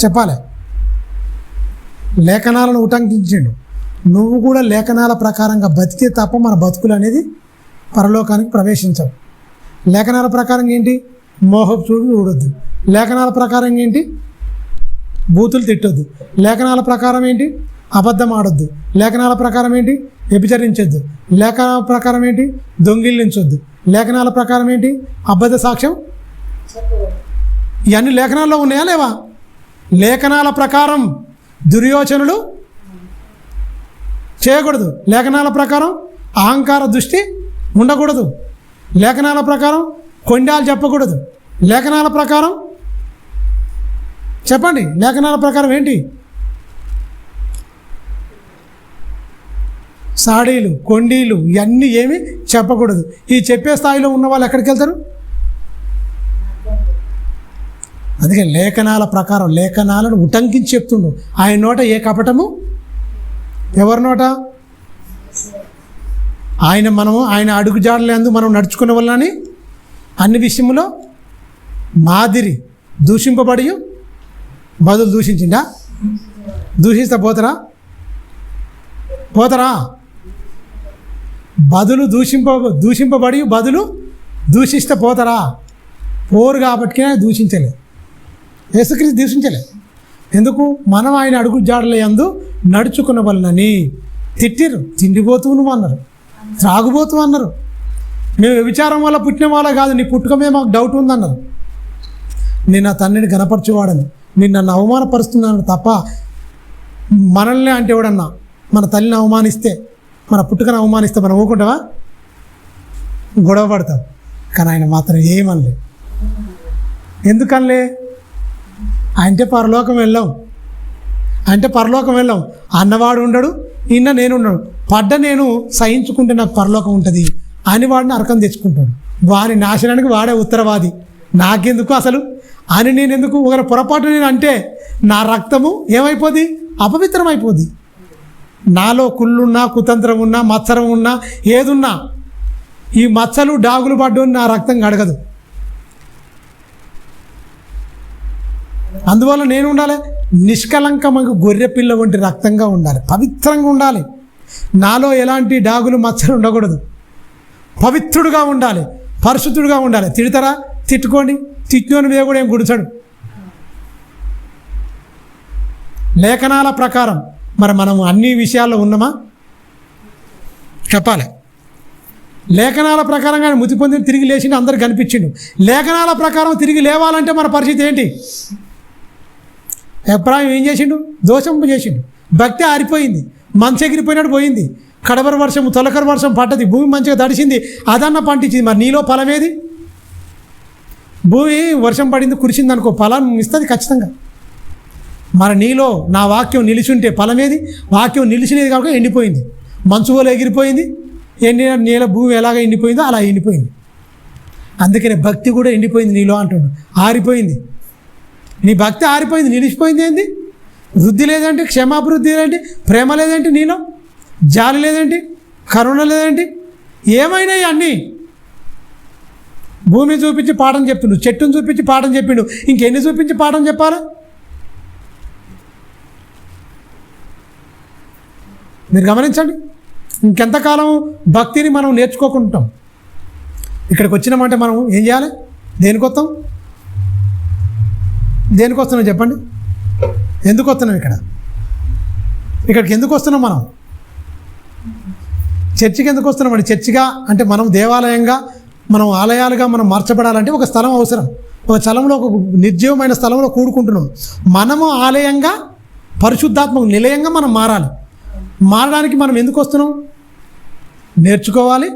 చెప్పాలి? లేఖనాలను ఉటంకించిండు. నువ్వు కూడా లేఖనాల ప్రకారంగా బతికే తప్ప మన బతుకులు అనేది పరలోకానికి ప్రవేశించవు. లేఖనాల ప్రకారం ఏంటి? మోహపు చూడొద్దు. లేఖనాల ప్రకారం ఏంటి? బూతులు తిట్టొద్దు. లేఖనాల ప్రకారం ఏంటి? అబద్ధం ఆడొద్దు. లేఖనాల ప్రకారం ఏంటి? వ్యభిచరించొద్దు. లేఖనాల ప్రకారం ఏంటి? దొంగిలించొద్దు. లేఖనాల ప్రకారం ఏంటి? అబద్ధ సాక్ష్యం. ఇవన్నీ లేఖనాల్లో ఉన్నాయా లేవా? లేఖనాల ప్రకారం దుర్యోచనలు చేయకూడదు. లేఖనాల ప్రకారం అహంకార దృష్టి ఉండకూడదు. లేఖనాల ప్రకారం కొండాలు చెప్పకూడదు. లేఖనాల ప్రకారం చెప్పండి, లేఖనాల ప్రకారం ఏంటి? సాడీలు, కొండీలు ఇవన్నీ ఏమి చెప్పకూడదు. ఈ చెప్పే స్థాయిలో ఉన్న వాళ్ళు ఎక్కడికి వెళ్తారు? అందుకే లేఖనాల ప్రకారం లేఖనాలను ఉటంకించి చెప్తుండు. ఆయన నోట ఏ కపటము? ఎవరి నోట? ఆయన అడుగుజాడలేందు మనం నడుచుకునే వాళ్ళని అన్ని విషయంలో మాదిరి దూషింపబడి బదులు దూషించిందా? దూషిస్తే పోతారా? బదులు దూషింపబడి బదులు దూషిస్తే పోతారా? పోరు కాబట్టికే దూషించలే. యేసుక్రీస్తు దూషించలే. ఎందుకు? మనం ఆయన అడుగు జాడల యందు నడుచుకున్న వలనని. తిట్టిరు, తిండిపోతూ నువ్వు అన్నారు, త్రాగుబోతూ అన్నారు, మేము వ్యభిచారం వల్ల పుట్టిన వాళ్ళ కాదు, నీ పుట్టుక మీద మాకు డౌట్ ఉందన్నారు. నేను నా తండ్రిని గణపరచేవాడను, నేను నన్ను అవమానపరుస్తున్నాను తప్ప మనల్ని అంటే ఎవడన్నా మన తల్లిని అవమానిస్తే, మన పుట్టుకను అవమానిస్తే మనం ఊరుకుంటావా? గొడవ పడతాం. కానీ ఆయన మాత్రం ఏమనలే. ఎందుకనలే? అంటే పరలోకం వెళ్ళాం, అన్నవాడు ఉండడు, ఇన్న నేను ఉండడు, నేను సహించుకుంటే నాకు పరలోకం ఉంటుంది అని వాడిని అరకం తెచ్చుకుంటాడు. వాని నాశనానికి వాడే ఉత్తరవాది. నాకెందుకు అసలు అని నేను ఎందుకు? ఒకరి పొరపాటు నేను అంటే నా రక్తము ఏమైపోద్ది? అపవిత్రం అయిపోద్ది. నాలో కుళ్ళున్నా, కుతంత్రం ఉన్నా, మత్సరం ఉన్నా, ఏదున్నా ఈ మచ్చలు డాగులు పడ్డు నా రక్తం గడగదు. అందువల్ల నేను ఉండాలి నిష్కలంకమైన గొర్రె పిల్ల వంటి రక్తంగా ఉండాలి, పవిత్రంగా ఉండాలి. నాలో ఎలాంటి డాగులు మచ్చలు ఉండకూడదు, పవిత్రుడుగా ఉండాలి, పరిశుద్ధుడుగా ఉండాలి. తిడతారా? తిట్టుకోండి, తిట్టినోని మీద కూడా ఏం గుడిచాడు. లేఖనాల ప్రకారం మరి మనం అన్ని విషయాల్లో ఉన్నామా? చెప్పాలి. లేఖనాల ప్రకారంగానే మృతి పొంది తిరిగి లేచిండు, అందరు కనిపించిండు. లేఖనాల ప్రకారం తిరిగి లేవాలంటే మన పరిస్థితి ఏంటి? అభిప్రాయం ఏం చేసిండు? దోషం చేసిండు. భక్తి ఆరిపోయింది, మంచి ఎగిరిపోయినట్టు పోయింది. కడవర వర్షం, తొలకర వర్షం పడ్డది, భూమి మంచిగా తడిసింది, అదన్న పండించింది. మరి నీలో ఫలం ఏది? భూమి వర్షం పడింది, కురిసింది అనుకో, ఫలం ఇస్తుంది ఖచ్చితంగా. మరి నీలో నా వాక్యం నిలిచి ఉంటే ఫలం ఏది? వాక్యం నిలిచినది కాక ఎండిపోయింది, మంచు వల్ల ఎగిరిపోయింది. ఎండిన నీళ్ళ భూమి ఎలాగ ఎండిపోయిందో అలా ఎండిపోయింది. అందుకనే భక్తి కూడా ఎండిపోయింది నీలో అంటాడు, ఆరిపోయింది. నీ భక్తి ఆరిపోయింది, నిలిచిపోయింది. ఏంది? వృద్ధి లేదంటే, క్షమాభివృద్ధి లేదంటే, ప్రేమ లేదంటే, నీలో జాలి లేదంటే, కరుణ లేదంటే, ఏమైనా అన్నీ భూమిని చూపించి పాఠం చెప్పిండు, చెట్టును చూపించి పాఠం చెప్పిండు, ఇంకెన్ని చూపించి పాఠం చెప్పాలా? మీరు గమనించండి. ఇంకెంతకాలం భక్తిని మనం నేర్చుకోకుంటాం? ఇక్కడికి వచ్చినామంటే మనం ఏం చేయాలి? దేనికి వస్తున్నాం చెప్పండి? ఎందుకు వస్తున్నాం? ఇక్కడికి ఎందుకు వస్తున్నాం? మనం చర్చికి ఎందుకు వస్తున్నామండి? చర్చిగా అంటే మనం దేవాలయంగా, మనం ఆలయాలుగా మనం మార్చబడాలంటే ఒక స్థలం అవసరం. ఒక స్థలంలో, ఒక నిర్జీవమైన స్థలంలో కూడుకుంటున్నాం. మనము ఆలయంగా, పరిశుద్ధాత్మక నిలయంగా మనం మారాలి. మారడానికి మనం ఎందుకు వస్తున్నాం? నేర్చుకోవాలి,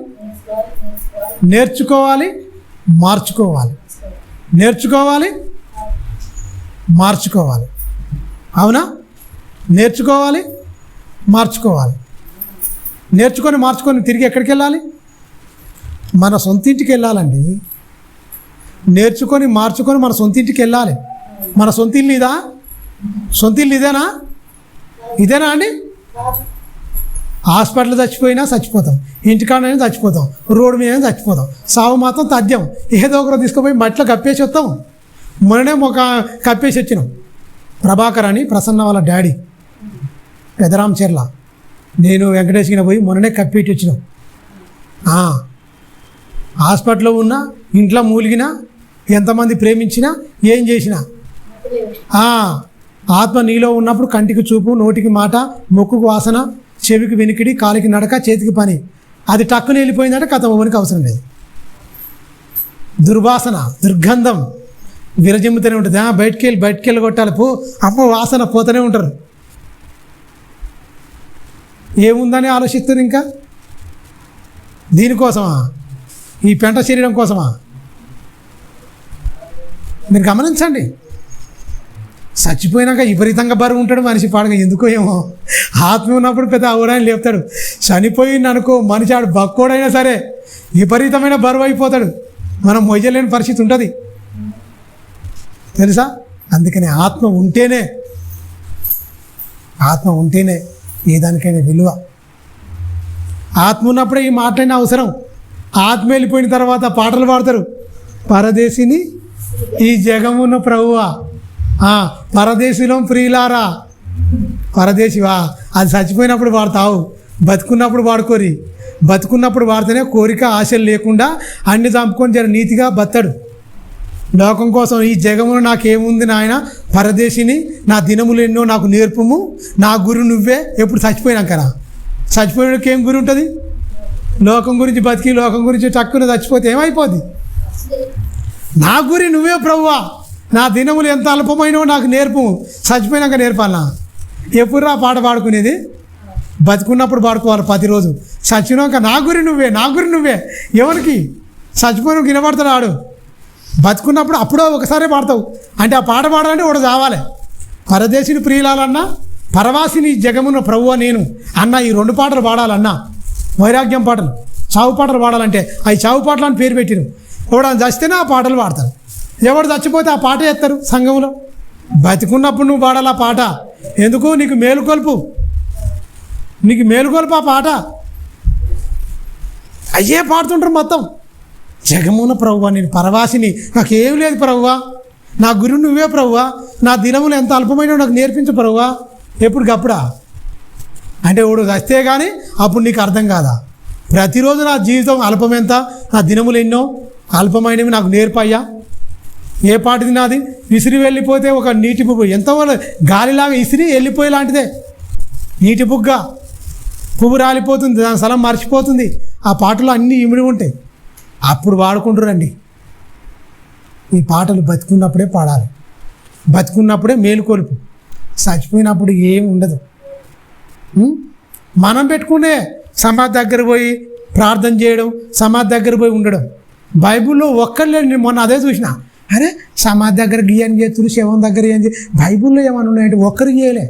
మార్చుకోవాలి. అవునా? నేర్చుకొని మార్చుకొని తిరిగి ఎక్కడికి వెళ్ళాలి? మన సొంతింటికి వెళ్ళాలండి. నేర్చుకొని మార్చుకొని మన సొంతింటికి వెళ్ళాలి. మన సొంత ఇల్లు ఇదా? సొంత ఇల్లు ఇదేనా అండి? హాస్పిటల్ చచ్చిపోతాం, ఇంటికాడైనా చచ్చిపోతాం, రోడ్డు మీద చచ్చిపోతాం. సావు మాత్రం తథ్యం. ఏదో ఒకరు తీసుకుపోయి మట్టిలో కప్పేసి వస్తాం. మొన్ననే ఒక కప్పేసి వచ్చినాం. ప్రభాకర్ అని ప్రసన్న వాళ్ళ డాడీ, పెదరాంచెర్ల, నేను వెంకటేశ్వర పోయి మొన్ననే కప్పేసి వచ్చినాం. హాస్పిటల్లో ఉన్నా, ఇంట్లో మూలిగినా, ఎంతమంది ప్రేమించినా, ఏం చేసినా ఆత్మ నీలో ఉన్నప్పుడు కంటికి చూపు, నోటికి మాట, ముక్కుకు వాసన, చెవికి వెనికిడి, కాలికి నడక, చేతికి పని. అది టక్కుని వెళ్ళిపోయిందంటే కథ ఓనికి అవసరం లేదు. దుర్వాసన, దుర్గంధం విరజిమ్ముతూనే ఉంటుంది. బయటికి వెళ్ళి కొట్టాలి, అమ్మ వాసన పోతూనే ఉంటారు. ఏముందని ఆలోచిస్తారు ఇంకా? దీనికోసమా? ఈ పెంట శరీరం కోసమా? మీరు గమనించండి. చచ్చిపోయినాక విపరీతంగా బరువు ఉంటాడు మనిషి, పాడగా ఎందుకో ఏమో. ఆత్మ ఉన్నప్పుడు పెద్ద ఊరాయని లేపుతాడు. చనిపోయింది అనుకో మనిషి, ఆడు బక్కోడైనా సరే విపరీతమైన బరువు అయిపోతాడు. మనం మొయ్యలేని పరిస్థితి ఉంటుంది తెలుసా? అందుకని ఆత్మ ఉంటేనే ఏ దానికైనా విలువ. ఆత్మ ఉన్నప్పుడే ఈ మాటలైనా అవసరం. ఆత్మ వెళ్ళిపోయిన తర్వాత పాటలు పాడతారు. పరదేశిని ఈ జగమున్న ప్రభువా, పరదేశిలో ప్రియులారా. పరదేశివా, అది చచ్చిపోయినప్పుడు వాడతావు, బతుకున్నప్పుడు వాడుకోరి. బతుకున్నప్పుడు వాడితేనే కోరిక ఆశలు లేకుండా అన్ని చంపుకొని జర నీతిగా బతడు లోకం కోసం. ఈ జగమును నాకేముంది నాయన, పరదేశిని, నా దినములు ఎన్నో నాకు నేర్పుము, నా గురు నువ్వే. ఎప్పుడు చచ్చిపోయినాకరా? చచ్చిపోయినాక ఏం గురి ఉంటుంది? లోకం గురించి బతికి లోకం గురించి చక్కున చచ్చిపోతే ఏమైపోద్ది? నా గురి నువ్వే ప్రభువా, నా దినములు ఎంత అల్పమైనవో నాకు నేర్పు. చచ్చిపోయినాక నేర్పాలా? ఎప్పుడు పాట పాడుకునేది? బతుకున్నప్పుడు పాడుకోవాలి ప్రతిరోజు. చచ్చినాక నా గురి నువ్వే, నా గురి నువ్వే. ఎవరికి? చచ్చిపోయిన వినబడతాడు ఆడు. బతుకున్నప్పుడు అప్పుడో ఒకసారి పాడతావు. అంటే ఆ పాట పాడాలంటే ఒకటి చావాలి. పరదేశిని ప్రియులాలన్నా, పరవాసిని జగమున్న ప్రభువా నేను అన్న, ఈ 2 పాటలు పాడాలన్నా. వైరాగ్యం పాటలు, చావు పాటలు పాడాలంటే అవి చావు పాటలు అని పేరు పెట్టిరు. ఎవడు చచ్చితేనే ఆ పాటలు పాడతారు, ఎవడు చచ్చిపోతే ఆ పాట ఎత్తారు సంఘంలో. బతికున్నప్పుడు నువ్వు పాడాలి ఆ పాట. ఎందుకు? నీకు మేలుకొల్పు, నీకు మేలుకొల్పు ఆ పాట. అయ్యే పాడుతుంటారు మొత్తం. జగమున ప్రభువా నేను పరవాసిని, నాకేం లేదు ప్రభువా, నా గురు నువ్వే ప్రభువా, నా దినములు ఎంత అల్పమైనా నాకు నేర్పించు ప్రభువా. ఎప్పటికప్పుడా? అంటే వాడు వస్తే కానీ అప్పుడు నీకు అర్థం కాదా? ప్రతిరోజు నా జీవితం అల్పమెంత, నా దినములు ఎన్నో అల్పమైనవి నాకు నేర్పయ్యా. ఏ పాటిది నాది? విసిరి వెళ్ళిపోతే ఒక నీటి పువ్వు, ఎంతో గాలిలాగా ఇసిరి వెళ్ళిపోయే లాంటిదే. నీటి బుగ్గ, పువ్వు రాలిపోతుంది, దాని స్థలం మర్చిపోతుంది. ఆ పాటలు అన్నీ ఇమిడి ఉంటాయి. అప్పుడు వాడుకుంటారండి. ఈ పాటలు బతుకున్నప్పుడే పాడాలి, బతుకున్నప్పుడే మేలుకొలుపు. చచ్చిపోయినప్పుడు ఏం ఉండదు. మనం పెట్టుకునే సమాధి దగ్గర పోయి ప్రార్థన చేయడం, సమాధి దగ్గర పోయి ఉండడం. బైబిల్లో ఒక్కర్లేదు. నేను మొన్న అదే చూసిన. అరే సమాధి దగ్గర గీయని చేతులు, శవం దగ్గర ఏం చేయ, బైబిల్లో ఏమైనా ఉన్నాయంటే ఒక్కరు చేయలే.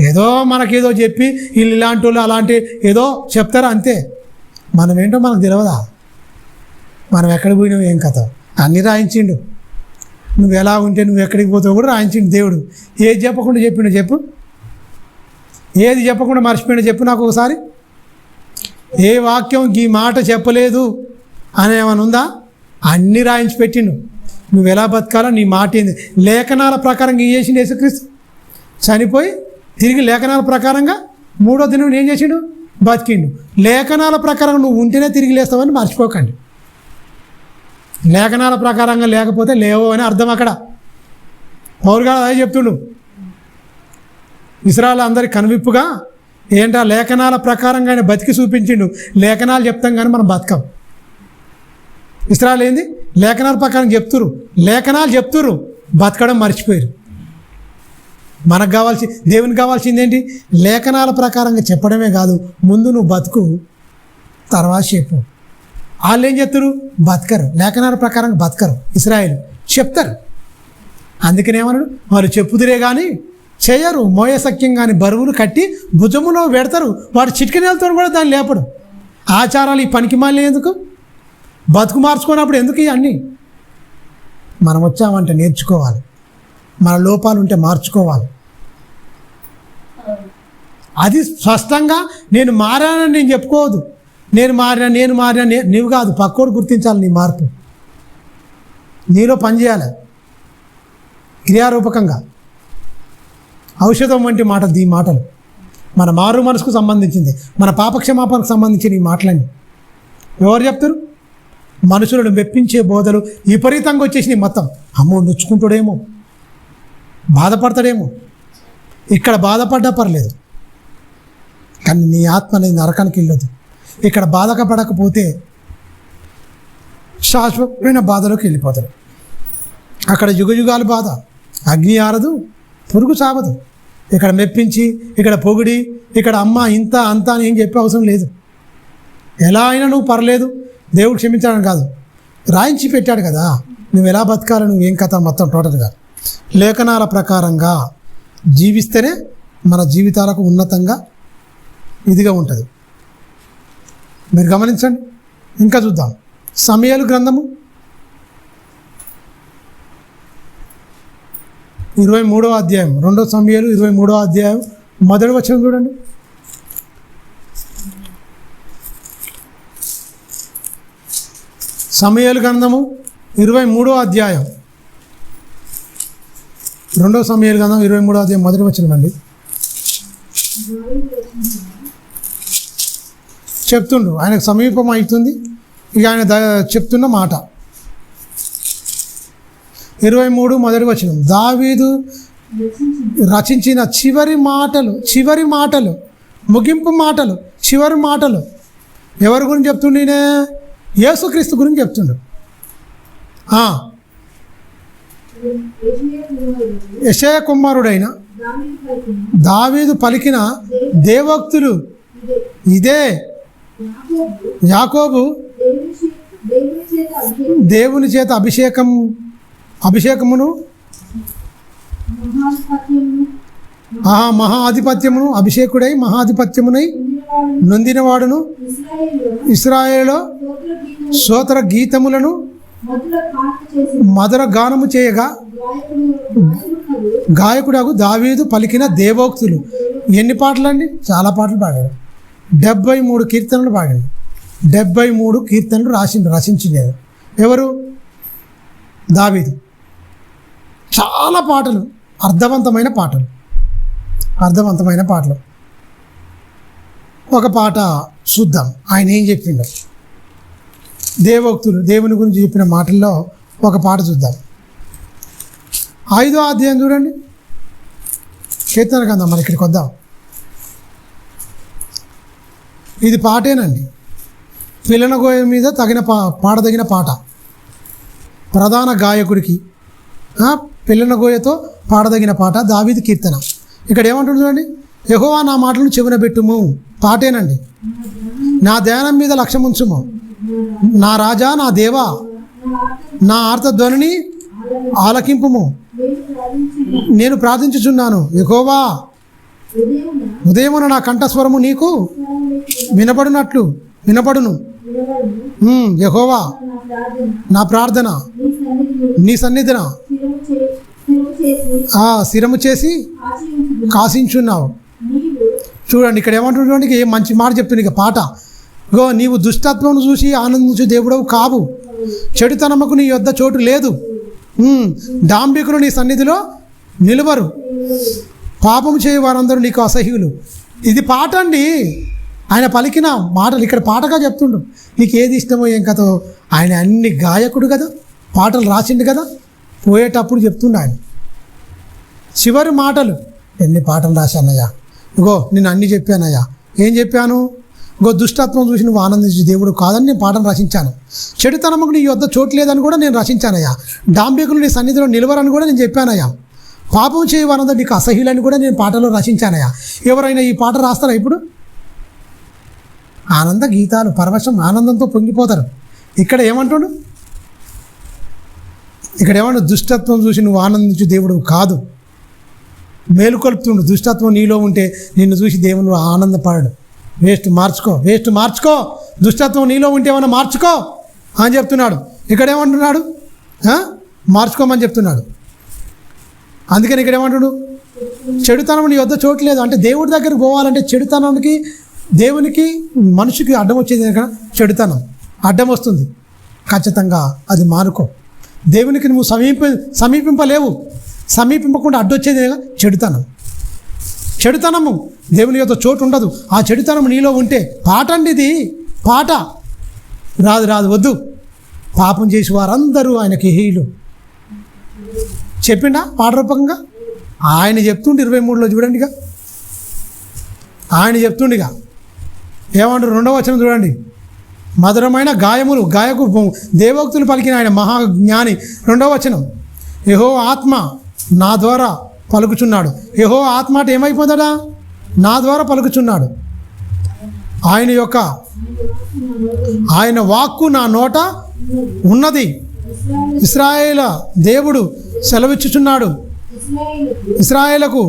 ఏదో మనకేదో చెప్పి వీళ్ళు ఇలాంటి వాళ్ళు అలాంటి ఏదో చెప్తారు అంతే. మనం ఏంటో మనకు తెలియదా? మనం ఎక్కడికి పోయినావు, ఏం కథ అన్నీ రాయించిండు. నువ్వు ఎలా ఉంటే నువ్వు ఎక్కడికి పోతావు కూడా రాయించిండు దేవుడు. ఏది చెప్పకుండా చెప్పిండు చెప్పు? ఏది చెప్పకుండా మర్చిపోయిండు చెప్పు నాకు ఒకసారి. ఏ వాక్యం ఈ మాట చెప్పలేదు అని ఏమైనా ఉందా? అన్నీ రాయించి పెట్టిండు. నువ్వు ఎలా బతకాలో నీ మాట ఏంది? లేఖనాల ప్రకారంగా ఏం చేసిండు యేసుక్రీస్తు? చనిపోయి తిరిగి లేఖనాల ప్రకారంగా 3వ దినం ఏం చేసిండు? బతికిండు. లేఖనాల ప్రకారం నువ్వు ఉంటేనే తిరిగి లేస్తావని మర్చిపోకండి. లేఖనాల ప్రకారంగా లేకపోతే లేవో అని అర్థం. అక్కడ పౌలు గారు అదే చెప్తుండు. ఇశ్రాయేలు అందరికి కనువిప్పుగా ఏంటా లేఖనాల ప్రకారంగా ఆయన బతికి చూపించిండు. లేఖనాలు చెప్తాం కానీ మనం బతకం. ఇశ్రాయేలు ఏంది? లేఖనాల ప్రకారం చెప్తురు, లేఖనాలు చెప్తురు, బతకడం మర్చిపోయారు. మనకు కావాల్సి, దేవునికి కావాల్సింది ఏంటి? లేఖనాల ప్రకారంగా చెప్పడమే కాదు, ముందు నువ్వు బతుకు, తర్వాత చెప్పు. వాళ్ళు ఏం చెప్తారు? బతకరు, లేఖనాల ప్రకారంగా బతకరు. ఇశ్రాయేలు చెప్తారు. అందుకనేమన్నాడు? వారు చెప్పుదురే కానీ చేయరు, మోయసఖ్యం కానీ బరువులు కట్టి భుజములో పెడతారు. వాడు చిటికనేలతో కూడా దాన్ని లేపడు. ఆచారాలు ఈ పనికి మాలి ఎందుకు? బతుకు మార్చుకున్నప్పుడు ఎందుకు ఇవన్నీ? మనం వచ్చామంటే నేర్చుకోవాలి, మన లోపాలు ఉంటే మార్చుకోవాలి. అది స్పష్టంగా నేను మారానని నేను చెప్పుకోవద్దు. నేను మారినా నీవు కాదు, పక్కోడు గుర్తించాలి నీ మార్పు. నీలో పనిచేయాలి క్రియారూపకంగా. ఔషధం వంటి మాటలు ఈ మాటలు మన మారు మనసుకు సంబంధించింది, మన పాపక్షమాపణకు సంబంధించిన ఈ మాటలన్నీ ఎవరు చెప్తారు? మనుషులను మెప్పించే బోధలు విపరీతంగా వచ్చేసినాయి మొత్తం. అమ్మో నొచ్చుకుంటాడేమో, బాధపడతాడేమో. ఇక్కడ బాధపడ్డా పర్లేదు, కానీ నీ ఆత్మ అనేది నరకానికి వెళ్ళదు. ఇక్కడ బాధపడకపోతే శాశ్వతమైన బాధలోకి వెళ్ళిపోతాడు. అక్కడ యుగయుగాలు బాధ, అగ్ని ఆరదు, పురుగు చావదు. ఇక్కడ మెప్పించి, ఇక్కడ పొగిడి, ఇక్కడ అమ్మ ఇంత అంత అని ఏం చెప్పే అవసరం లేదు. ఎలా అయినా నువ్వు పర్లేదు, దేవుడు క్షమించాడని కాదు, రాయించి పెట్టాడు కదా. నువ్వు ఎలా బతకాలి, నువ్వు ఏం కథ మొత్తం టోటల్గా లేఖనాల ప్రకారంగా జీవిస్తేనే మన జీవితాలకు ఉన్నతంగా ఇదిగా ఉంటుంది. మీరు గమనించండి. ఇంకా చూద్దాం. సమూయేలు గ్రంథము 23వ అధ్యాయం, 2 సమూయేలు 23వ అధ్యాయం 1వ వచనం చూడండి. సమూయేలు గ్రంథము 23వ అధ్యాయం 2 సమూయేలు గ్రంథం 23వ అధ్యాయం మొదటి వచనం అండి. చెప్తుండు, ఆయనకు సమీపం అవుతుంది. ఇక ఆయన చెప్తున్న మాట 23 మొదటి వచనం. దావీదు రచించిన చివరి మాటలు, ముగింపు మాటలు, చివరి మాటలు ఎవరి గురించి చెప్తుండే? యేసుక్రీస్తు గురించి చెప్తుండు. యెషయా కుమారుడైన దావీదు పలికిన దేవోక్తులు ఇదే. యాకోబు దేవుని చేత అభిషేకమును మహాధిపత్యమును అభిషేకుడై మహాధిపత్యమునై నొందినవాడును ఇశ్రాయేలులో స్తోత్ర గీతములను మధుర గానము చేయగా గాయకుడగు దావీదు పలికిన దేవోక్తులు. ఎన్ని పాటలు అండి? చాలా పాటలు పాడాడు. 73 కీర్తనలు పాడాడు. 73 కీర్తనలు రచించింది ఎవరు? దావీదు. చాలా పాటలు, అర్థవంతమైన పాటలు. ఒక పాట చూద్దాం ఆయన ఏం చెప్పిండో. దేవోక్తులు, దేవుని గురించి చెప్పిన మాటల్లో ఒక పాట చూద్దాం. 5వ అధ్యాయం చూడండి, కీర్తన గ్రంథం. మరి ఇక్కడికి వద్దాం. ఇది పాటేనండి. పిల్లన గోయ మీద పాడదగిన పాట. ప్రధాన గాయకుడికి పిల్లన గోయతో పాడదగిన పాట దావీదు కీర్తన. ఇక్కడ ఏమంటుంది చూడండి. యెహోవా నా మాటలను చెవిన పెట్టుము. పాటేనండి. నా ధ్యానం మీద లక్ష్యముంచుము. నా రాజా, నా దేవా, నా ఆర్తధ్వనిని ఆలకింపుము. నేను ప్రార్థించుచున్నాను. యెహోవా, ఉదయమున నా కంఠస్వరము నీకు వినపడును. యెహోవా, నా ప్రార్థన నీ సన్నిధిన స్థిరము చేసి కాసించున్నావు. చూడండి ఇక్కడ ఏమంటుంది చూడండి. ఏ మంచి మాట చెప్తుంది ఇక పాట. గో, నీవు దుష్టత్వమును చూసి ఆనందించు దేవుడవు కావు. చెడుతనముకు నీ యొద్ద చోటు లేదు. డాంబికులు నీ సన్నిధిలో నిలువరు. పాపము చేయ వారందరూ నీకు అసహ్యులు. ఇది పాట అండి. ఆయన పలికిన మాటలు ఇక్కడ పాటగా చెప్తుండు. నీకు ఏది ఇష్టమో ఏం కథో. ఆయన అన్ని గాయకుడు కదా, పాటలు రాసిండు కదా. పోయేటప్పుడు చెప్తుండు ఆయన చివరి మాటలు. ఎన్ని పాటలు రాశానయ్యా, ఇగో నేను అన్నీ చెప్పానయ్యా. ఏం చెప్పాను? ఇంకో దుష్టత్వం చూసి నువ్వు ఆనందించు దేవుడు కాదని నేను పాటను రచించాను. చెడుతనముకు నీ యొద్ద చోటు లేదని కూడా నేను రచించానయ్యా. డాంబికులు నీ సన్నిధిలో నిలవరని కూడా నేను చెప్పానయ్యా. పాపం చేయవారందరూ నీకు అసహ్యులని కూడా నేను పాటలో రచించానయ్యా. ఎవరైనా ఈ పాట రాస్తారా ఇప్పుడు? ఆనంద గీతాలు, పరవశం, ఆనందంతో పొంగిపోతారు. ఇక్కడ ఏమంటాడు? దుష్టత్వం చూసి నువ్వు ఆనందించు దేవుడు కాదు. మేలుకొల్పుతుండు. దుష్టత్వం నీలో ఉంటే నిన్ను చూసి దేవుడు ఆనందపడాడు. వేస్ట్ మార్చుకో. దుష్టత్వం నీలో ఉంటే ఏమన్నా మార్చుకో అని చెప్తున్నాడు. ఇక్కడ ఏమంటున్నాడు? మార్చుకోమని చెప్తున్నాడు. అందుకని ఇక్కడ ఏమంటాడు? చెడుతనం నీ వద్ద చోటు లేదు. అంటే దేవుడి దగ్గరకు పోవాలంటే చెడుతనానికి, దేవునికి, మనిషికి అడ్డం వచ్చేది కదా. చెడుతనం అడ్డం వస్తుంది. ఖచ్చితంగా అది మానుకో. దేవునికి నువ్వు సమీపింపలేవు. సమీపింపకుండా అడ్డొచ్చేది చెడుతనము. దేవుని యొక్క చోటు ఉండదు. ఆ చెడుతనం నీలో ఉంటే పాట అండి ఇది. పాట రాదు వద్దు. పాపం చేసి వారందరూ ఆయనకి హీలు చెప్పిండా పాట రూపకంగా. ఆయన చెప్తుండే 23లో చూడండిగా. ఆయన చెప్తుండిగా ఏమంటారు? 2వ వచనం చూడండి. మధురమైన గాయకు దేవోక్తులు పలికిన ఆయన మహాజ్ఞాని. 2వ వచనం. యెహోవా ఆత్మ నా ద్వారా పలుకుచున్నాడు. యెహోవా ఆత్మ అంటే ఏమైపోతాడా? నా ద్వారా పలుకుచున్నాడు. ఆయన వాక్కు నా నోట ఉన్నది. ఇశ్రాయేలు దేవుడు సెలవిచ్చుచున్నాడు. ఇశ్రాయేలుకు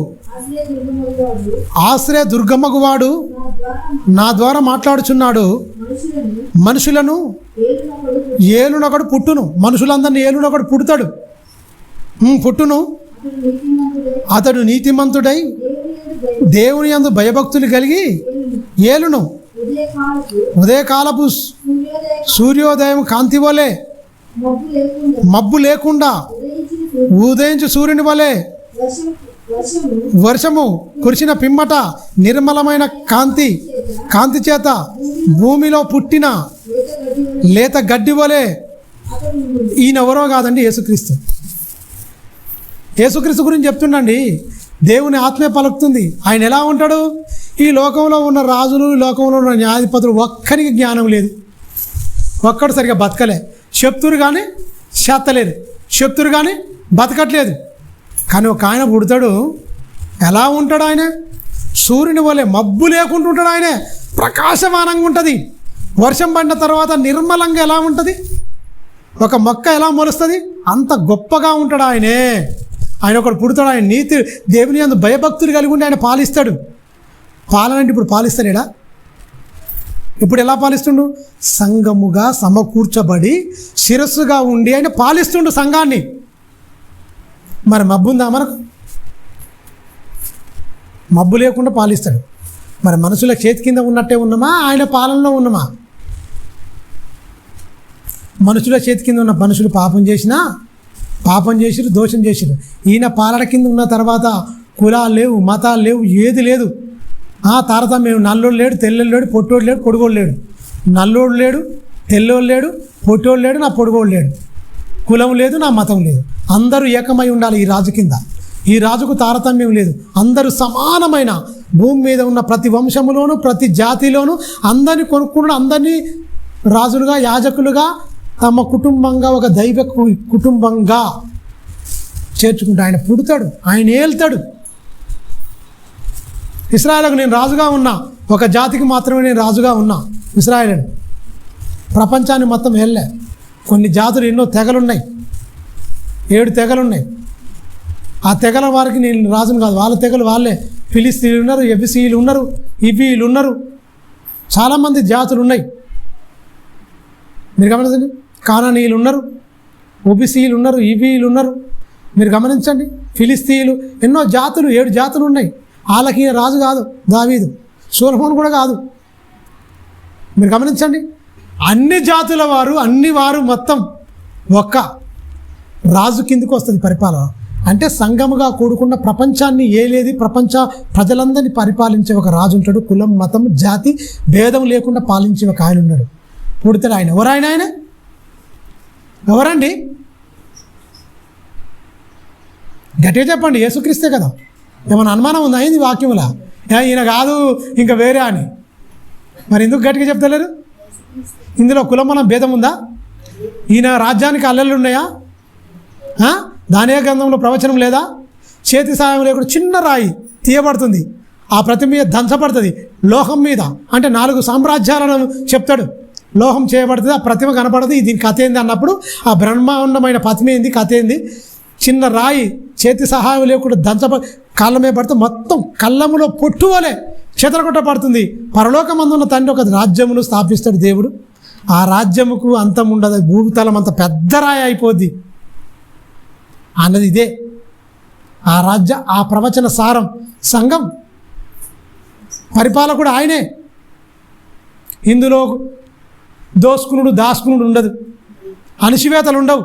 ఆశ్రయ దుర్గమ్మగువాడు నా ద్వారా మాట్లాడుచున్నాడు. మనుషులను ఏలునొకడు పుట్టును. మనుషులందరినీ ఏలునొకడు పుడతాడు. పుట్టును. అతడు నీతిమంతుడై దేవుని యందు భయభక్తులు కలిగి ఏలును. ఉదయకాలపు సూర్యోదయం కాంతి వలె మబ్బు లేకుండా ఉదయించు సూర్యుని వలె వర్షము కురిసిన పిమ్మట నిర్మలమైన కాంతి చేత భూమిలో పుట్టిన లేత గడ్డి వలె. ఈయన ఎవరో కాదండి, యేసుక్రీస్తు. యేసుక్రీస్తు గురించి చెప్తుండండి. దేవుని ఆత్మే పలుకుతుంది. ఆయన ఎలా ఉంటాడు? ఈ లోకంలో ఉన్న రాజులు, ఈ లోకంలో ఉన్న న్యాయాధిపతులు ఒక్కరికి జ్ఞానం లేదు, ఒక్కడు సరిగా బతకలే. చెప్తురు కానీ చేత్తలేరు, చెప్తురు కానీ బతకట్లేదు. కానీ ఒక ఆయన పుడతాడు, ఎలా ఉంటాడు? ఆయన సూర్యుని వలె మబ్బు లేకుండా ఉంటాడు. ఆయనే ప్రకాశమానంగా ఉంటుంది. వర్షం పడిన తర్వాత నిర్మలంగా ఎలా ఉంటుంది? ఒక మొక్క ఎలా మొలుస్తుంది? అంత గొప్పగా ఉంటాడు ఆయనే. ఆయన ఒకడు పుడతాడు. ఆయన నీతి దేవుని యందు భయభక్తులు కలిగి ఉండి ఆయన పాలిస్తాడు. పాలనంటే ఇప్పుడు పాలిస్తాడా? ఇప్పుడు ఎలా పాలిస్తుండు? సంఘముగా సమకూర్చబడి శిరస్సుగా ఉండి ఆయన పాలిస్తుండు సంఘాన్ని. మరి మబ్బు ఉందా మనకు? మబ్బు లేకుండా పాలిస్తాడు. మరి మనుషుల చేతి కింద ఉన్నట్టే ఉన్నామా, ఆయన పాలనలో ఉన్నామా? మనుషుల చేతి కింద ఉన్న మనుషులు పాపం చేసిరు, దోషం చేసిరు. ఈయన పాలన కింద ఉన్న తర్వాత కులాలు లేవు, మతాలు లేవు, ఏది లేదు. తారతమ్యం. నల్లోడు లేడు, తెల్లోడు లేడు, పొట్టోడు లేడు, పొడుగోడు లేడు. నల్లోడు లేడు, తెల్లోడు లేడు, పొట్టోడు లేడు, నా పొడుగోడు లేడు. కులం లేదు, నా మతం లేదు. అందరూ ఏకమై ఉండాలి ఈ రాజు కింద. ఈ రాజుకు తారతమ్యం లేదు. అందరూ సమానమైన భూమి మీద ఉన్న ప్రతి వంశములోను, ప్రతి జాతిలోనూ అందరినీ కొనుక్కున్నాడు. అందరినీ రాజులుగా, యాజకులుగా, తమ కుటుంబంగా, ఒక దైవ కుటుంబంగా చేర్చుకుంటూ ఆయన పుడతాడు, ఆయన ఏల్తాడు. ఇశ్రాయేలుకు నేను రాజుగా ఉన్నా, ఒక జాతికి మాత్రమే నేను రాజుగా ఉన్నా. ఇశ్రాయేలు ప్రపంచాన్ని మొత్తం వెళ్ళే. కొన్ని జాతులు, ఎన్నో తెగలున్నాయి, 7 తెగలున్నాయి. ఆ తెగల వారికి నేను రాజును కాదు, వాళ్ళ తెగలు వాళ్ళే. ఫిలిస్తీన్లు ఉన్నారు, ఎబిసీలు ఉన్నారు, ఇబీలు ఉన్నారు, చాలామంది జాతులు ఉన్నాయి. మీరు గమనించండి. కానానీయులు ఉన్నారు, ఒబిసీలు ఉన్నారు, ఇబీలు ఉన్నారు. మీరు గమనించండి. ఫిలిస్తీన్లు, ఎన్నో జాతులు, 7 జాతులు ఉన్నాయి. వాళ్ళకి రాజు కాదు దావీదు, సొలొమోను కూడా కాదు. మీరు గమనించండి. అన్ని జాతుల వారు, అన్ని వారు మొత్తం ఒక్క రాజు కిందికి వస్తుంది పరిపాలన. అంటే సంఘముగా కూడుకున్న ప్రపంచాన్ని ఏలేది, ప్రపంచ ప్రజలందరినీ పరిపాలించే ఒక రాజు ఉంటాడు. కులం, మతం, జాతి భేదం లేకుండా పాలించే ఒక ఆయన ఉన్నాడు. పుడితే ఆయన ఎవరాయన? ఆయన ఎవరండి? గట్టిగా చెప్పండి. యేసుక్రీస్తే కదా. ఏమైనా అనుమానం ఉందా అయింది వాక్యములా? ఈయన కాదు ఇంకా వేరే అని. మరి ఎందుకు గట్టిగా చెప్తలేరు? ఇందులో కులం మనం భేదం ఉందా? ఈయన రాజ్యానికి అల్లెలు ఉన్నాయా? దానియ గ్రంథంలో ప్రవచనం లేదా? చేతి సాయం లేకుండా చిన్న రాయి తీయబడుతుంది, ఆ ప్రతిమ మీద దంచబడుతుంది. లోహం మీద అంటే 4 సామ్రాజ్యాలను చెప్తాడు. లోహం చేయబడుతుంది, ఆ ప్రతిమ కనపడుతుంది. దీని కథ ఏంది అన్నప్పుడు ఆ బ్రహ్మాండమైన ప్రతిమ ఏంది, కథ ఏంది? చిన్న రాయి చేతి సహాయం లేకుండా కాళ్ళ మీద పడితే మొత్తం కళ్ళములో పొట్టువలే చెదరగొట్టబడుతుంది. పరలోకమందున్న తండ్రి ఒక రాజ్యమును స్థాపిస్తాడు దేవుడు. ఆ రాజ్యముకు అంతం ఉండదు, భూతలం అంత పెద్ద రాయి అయిపోద్ది అన్నది ఇదే. ఆ ప్రవచన సారం సంఘం. పరిపాలకుడు ఆయనే. ఇందులో దాసుకునుడు ఉండదు, అణిచివేతలు ఉండవు,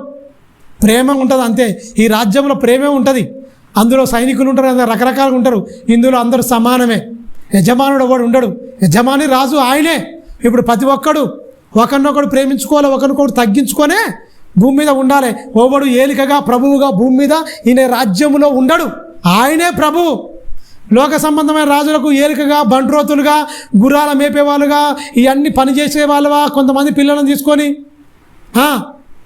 ప్రేమ ఉంటుంది అంతే. ఈ రాజ్యంలో ప్రేమే ఉంటుంది. అందులో సైనికులు ఉంటారు, రకరకాలుగా ఉంటారు. ఇందులో అందరూ సమానమే. యజమానుడు ఎవడు ఉండడు, యజమాని రాజు ఆయనే. ఇప్పుడు ప్రతి ఒక్కడు ఒకరినొకడు ప్రేమించుకోవాలి, ఒకరినొకడు తగ్గించుకొనే భూమి మీద ఉండాలి. ఓవడు ఏలికగా ప్రభువుగా భూమి మీద ఈయన రాజ్యములో ఉండడు, ఆయనే ప్రభువు. లోక సంబంధమైన రాజులకు ఏలికగా, బంట్రోతులుగా, గుర్రాల మేపేవాళ్ళుగా, ఇవన్నీ పనిచేసే వాళ్ళుగా కొంతమంది పిల్లలను తీసుకొని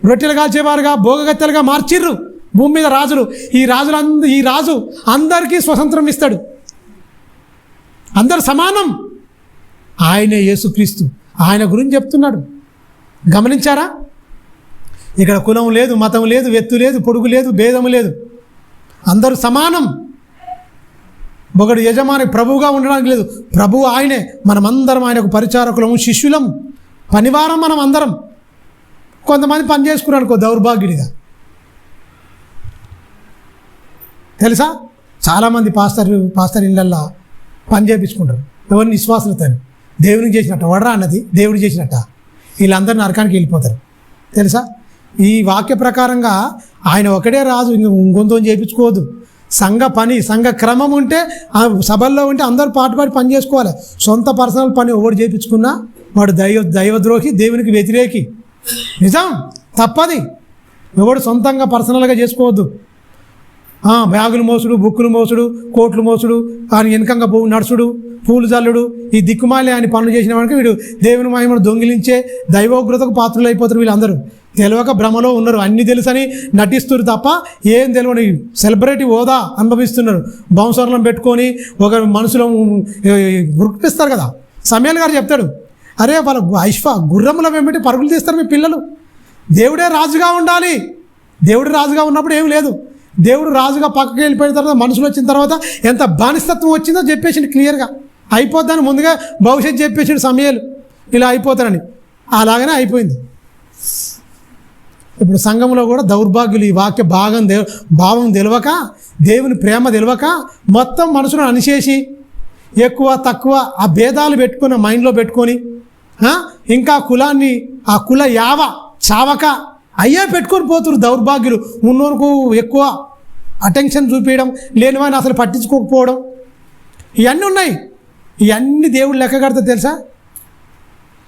రొట్టెలు కాల్చేవారుగా, భోగగత్తెలుగా మార్చిర్రు భూమి మీద రాజులు. ఈ రాజు అందరికీ స్వతంత్రం ఇస్తాడు, అందరు సమానం. ఆయనే యేసుక్రీస్తు. ఆయన గురించి చెప్తున్నాడు. గమనించారా? ఇక్కడ కులం లేదు, మతం లేదు, ఎత్తు లేదు, పొడుగు లేదు, భేదము లేదు, అందరూ సమానం. ఒకడు యజమాని ప్రభువుగా ఉండడానికి లేదు, ప్రభువు ఆయనే. మనమందరం ఆయనకు పరిచారకులము, శిష్యులం, పనివారం మనం అందరం. కొంతమంది పని చేసుకున్నాడు దౌర్భాగ్యుడిగా. తెలుసా? చాలామంది పాస్టర్ ఇళ్ళల్లో పని చేయించుకుంటారు. ఎవరిని విశ్వాసులతో దేవునికి చేసినట్ట, వడరా అన్నది దేవుడు చేసినట్ట. వీళ్ళందరూ నరకానికి వెళ్ళిపోతారు. తెలుసా? ఈ వాక్య ప్రకారంగా ఆయన ఒకటే రాజు, ఇంకొంత చేయించుకోవద్దు. సంఘ క్రమం ఉంటే ఆ సభల్లో ఉంటే అందరూ పాటుపాటి పని చేసుకోవాలి. సొంత పర్సనల్ పని ఎవడు చేయించుకున్నా వాడు దైవద్రోహి, దేవునికి వ్యతిరేకి. నిజం, తప్పది. ఎవడు సొంతంగా పర్సనల్గా చేసుకోవద్దు. బ్యాగులు మోసుడు, బుక్కులు మోసుడు, కోట్లు మోసుడు, ఆయన వెనకంగా నడుచుడు, పూలు జల్లుడు, ఈ దిక్కుమాలి ఆయన పనులు చేసిన వాడికి వీడు దేవుని మహిమను దొంగిలించే దైవోగ్రతకు పాత్రలు అయిపోతారు. వీళ్ళందరూ తెలియక భ్రమలో ఉన్నారు. అన్నీ తెలుసని నటిస్తున్నారు తప్ప ఏం తెలియని సెలబ్రిటీ హోదా అనుభవిస్తున్నారు. బౌన్సర్లను పెట్టుకొని ఒక మనసులో గుర్తిస్తారు కదా. సమయాలు గారు చెప్తాడు, అరే వాళ్ళ గుర్రముల వెంబడి పరుగులు తీస్తారు మీ పిల్లలు. దేవుడే రాజుగా ఉండాలి. దేవుడు రాజుగా ఉన్నప్పుడు ఏం లేదు. దేవుడు రాజుగా పక్కకి వెళ్ళిపోయిన తర్వాత మనుషులు వచ్చిన తర్వాత ఎంత బానిసత్వం వచ్చిందో చెప్పేసిండు క్లియర్గా. అయిపోద్దని ముందుగా భవిష్యత్తు చెప్పేసిండు సమయాలు, ఇలా అయిపోతారని. అలాగనే అయిపోయింది. ఇప్పుడు సంఘంలో కూడా దౌర్భాగ్యులు ఈ వాక్య భావం తెలియక, దేవుని ప్రేమ తెలియక మొత్తం మనసును అనిచేసి ఎక్కువ తక్కువ ఆ భేదాలు పెట్టుకుని మైండ్లో పెట్టుకొని ఇంకా కులాన్ని ఆ కుల యావ చావక అయ్యే పెట్టుకొని పోతున్నారు దౌర్భాగ్యులు. ఉన్నోరుకు ఎక్కువ అటెన్షన్ చూపించడం, లేనివాడిని అసలు పట్టించుకోకపోవడం, ఇవన్నీ ఉన్నాయి. ఇవన్నీ దేవుడు లెక్క కడితే తెలుసా.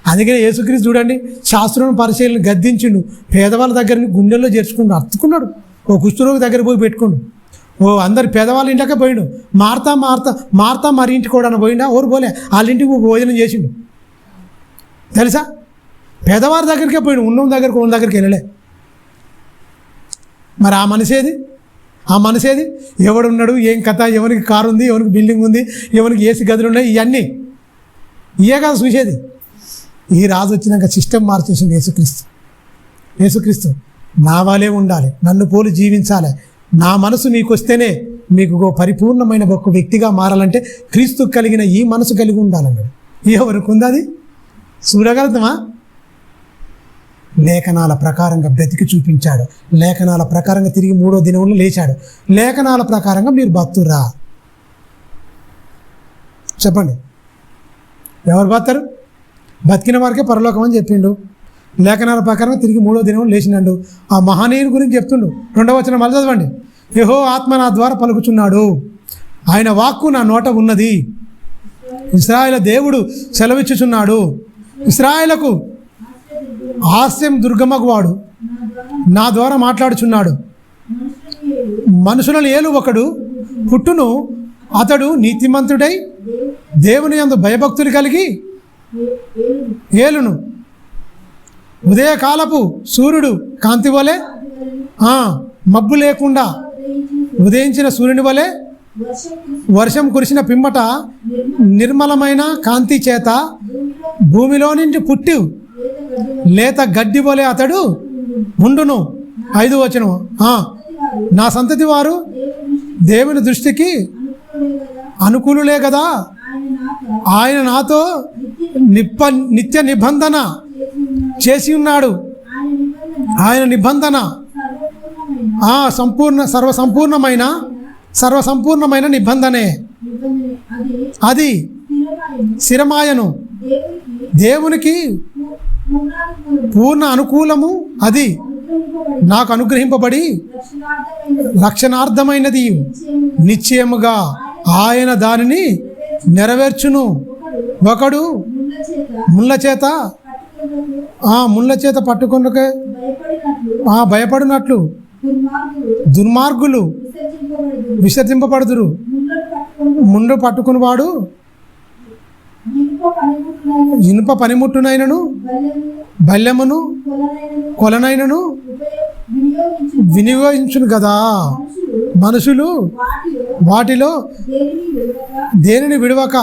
అందుకనే యేసుక్రీస్తు చూడండి, శాస్త్రం పరిశీలన గద్దించిండు. పేదవాళ్ళ దగ్గరని గుండెల్లో చేర్చుకుంటూ అత్తుకున్నాడు. ఓ కుష్ఠరోగి దగ్గర పోయి పెట్టుకోండు. అందరు పేదవాళ్ళ ఇంటికే పోయిండు. మార్తా మరి ఇంటికి కూడా పోయిండా, ఎవరు పోలే, వాళ్ళ ఇంటికి భోజనం చేసిండు. తెలుసా, పేదవారి దగ్గరికే పోయిండు, ఉన్న దగ్గరికి వెళ్ళలే. మరి ఆ మనిషేది ఎవడున్నాడు, ఏం కథ, ఎవరికి కారు ఉంది, ఎవరికి బిల్డింగ్ ఉంది, ఎవరికి ఏసీ గదులు ఉన్నాయి, ఇవన్నీ ఇవే కదా చూసేది. ఈ రాజు వచ్చినాక సిస్టమ్ మార్చేసింది యేసుక్రీస్తు. నా వాళ్ళే ఉండాలి, నన్ను పోలి జీవించాలి, నా మనసు మీకు వస్తేనే మీకు పరిపూర్ణమైన ఒక వ్యక్తిగా మారాలంటే క్రీస్తు కలిగిన ఈ మనసు కలిగి ఉండాలన్నాడు. ఎవరికి ఉంది అది? చూడగలుగుతామా? లేఖనాల ప్రకారంగా బ్రతికి చూపించాడు. లేఖనాల ప్రకారంగా తిరిగి 3వ దినంలో లేచాడు. లేఖనాల ప్రకారంగా మీరు బతురా చెప్పండి. ఎవరు బతారు? బతికిన వారికే పరలోకం అని చెప్పిండు. లేఖనాల ప్రకారంగా తిరిగి 3వ దినంలో లేచినాడు. ఆ మహనీయుని గురించి చెప్తుండు. 2వ వచనం మళ్ళీ చదవండి. యెహోవా ఆత్మ నా ద్వారా పలుకుచున్నాడు, ఆయన వాక్కు నా నోట ఉన్నది. ఇశ్రాయేలు దేవుడు సెలవిచ్చుచున్నాడు, ఇశ్రాయేలుకు హాస్యం దుర్గమ్మకు వాడు నా ద్వారా మాట్లాడుచున్నాడు. మనుషులను ఏలు ఒకడు పుట్టును, అతడు నీతిమంతుడై దేవుని యందు భయభక్తులు కలిగి ఏలును. ఉదయకాలపు సూర్యుడు కాంతి వలె, మబ్బు లేకుండా ఉదయించిన సూర్యుని వలె, వర్షం కురిసిన పిమ్మట నిర్మలమైన కాంతి చేత భూమిలో నుంచి పుట్టి లేత గడ్డి వలె అతడు ఉండును. 5వ వచనం, నా సంతతి వారు దేవుని దృష్టికి అనుకూలులే కదా, ఆయన నాతో నిత్య నిబంధన చేసి ఉన్నాడు. ఆయన నిబంధన సర్వసంపూర్ణమైన నిబంధనే. అది స్థిరమాయను, దేవునికి పూర్ణ అనుకూలము. అది నాకు అనుగ్రహింపబడి రక్షణార్థమైనది. నిశ్చయముగా ఆయన దానిని నెరవేర్చును. ఒకడు ముళ్ళ చేత పట్టుకొనకే భయపడినట్లు దుర్మార్గులు విసర్జింపబడుదురు. ముందు పట్టుకుని వాడు ఇనుప పనిముట్టునైనను బల్యమును కొలనైనను వినియోగించును కదా. మనుషులు వాటిలో దేనిని విడవక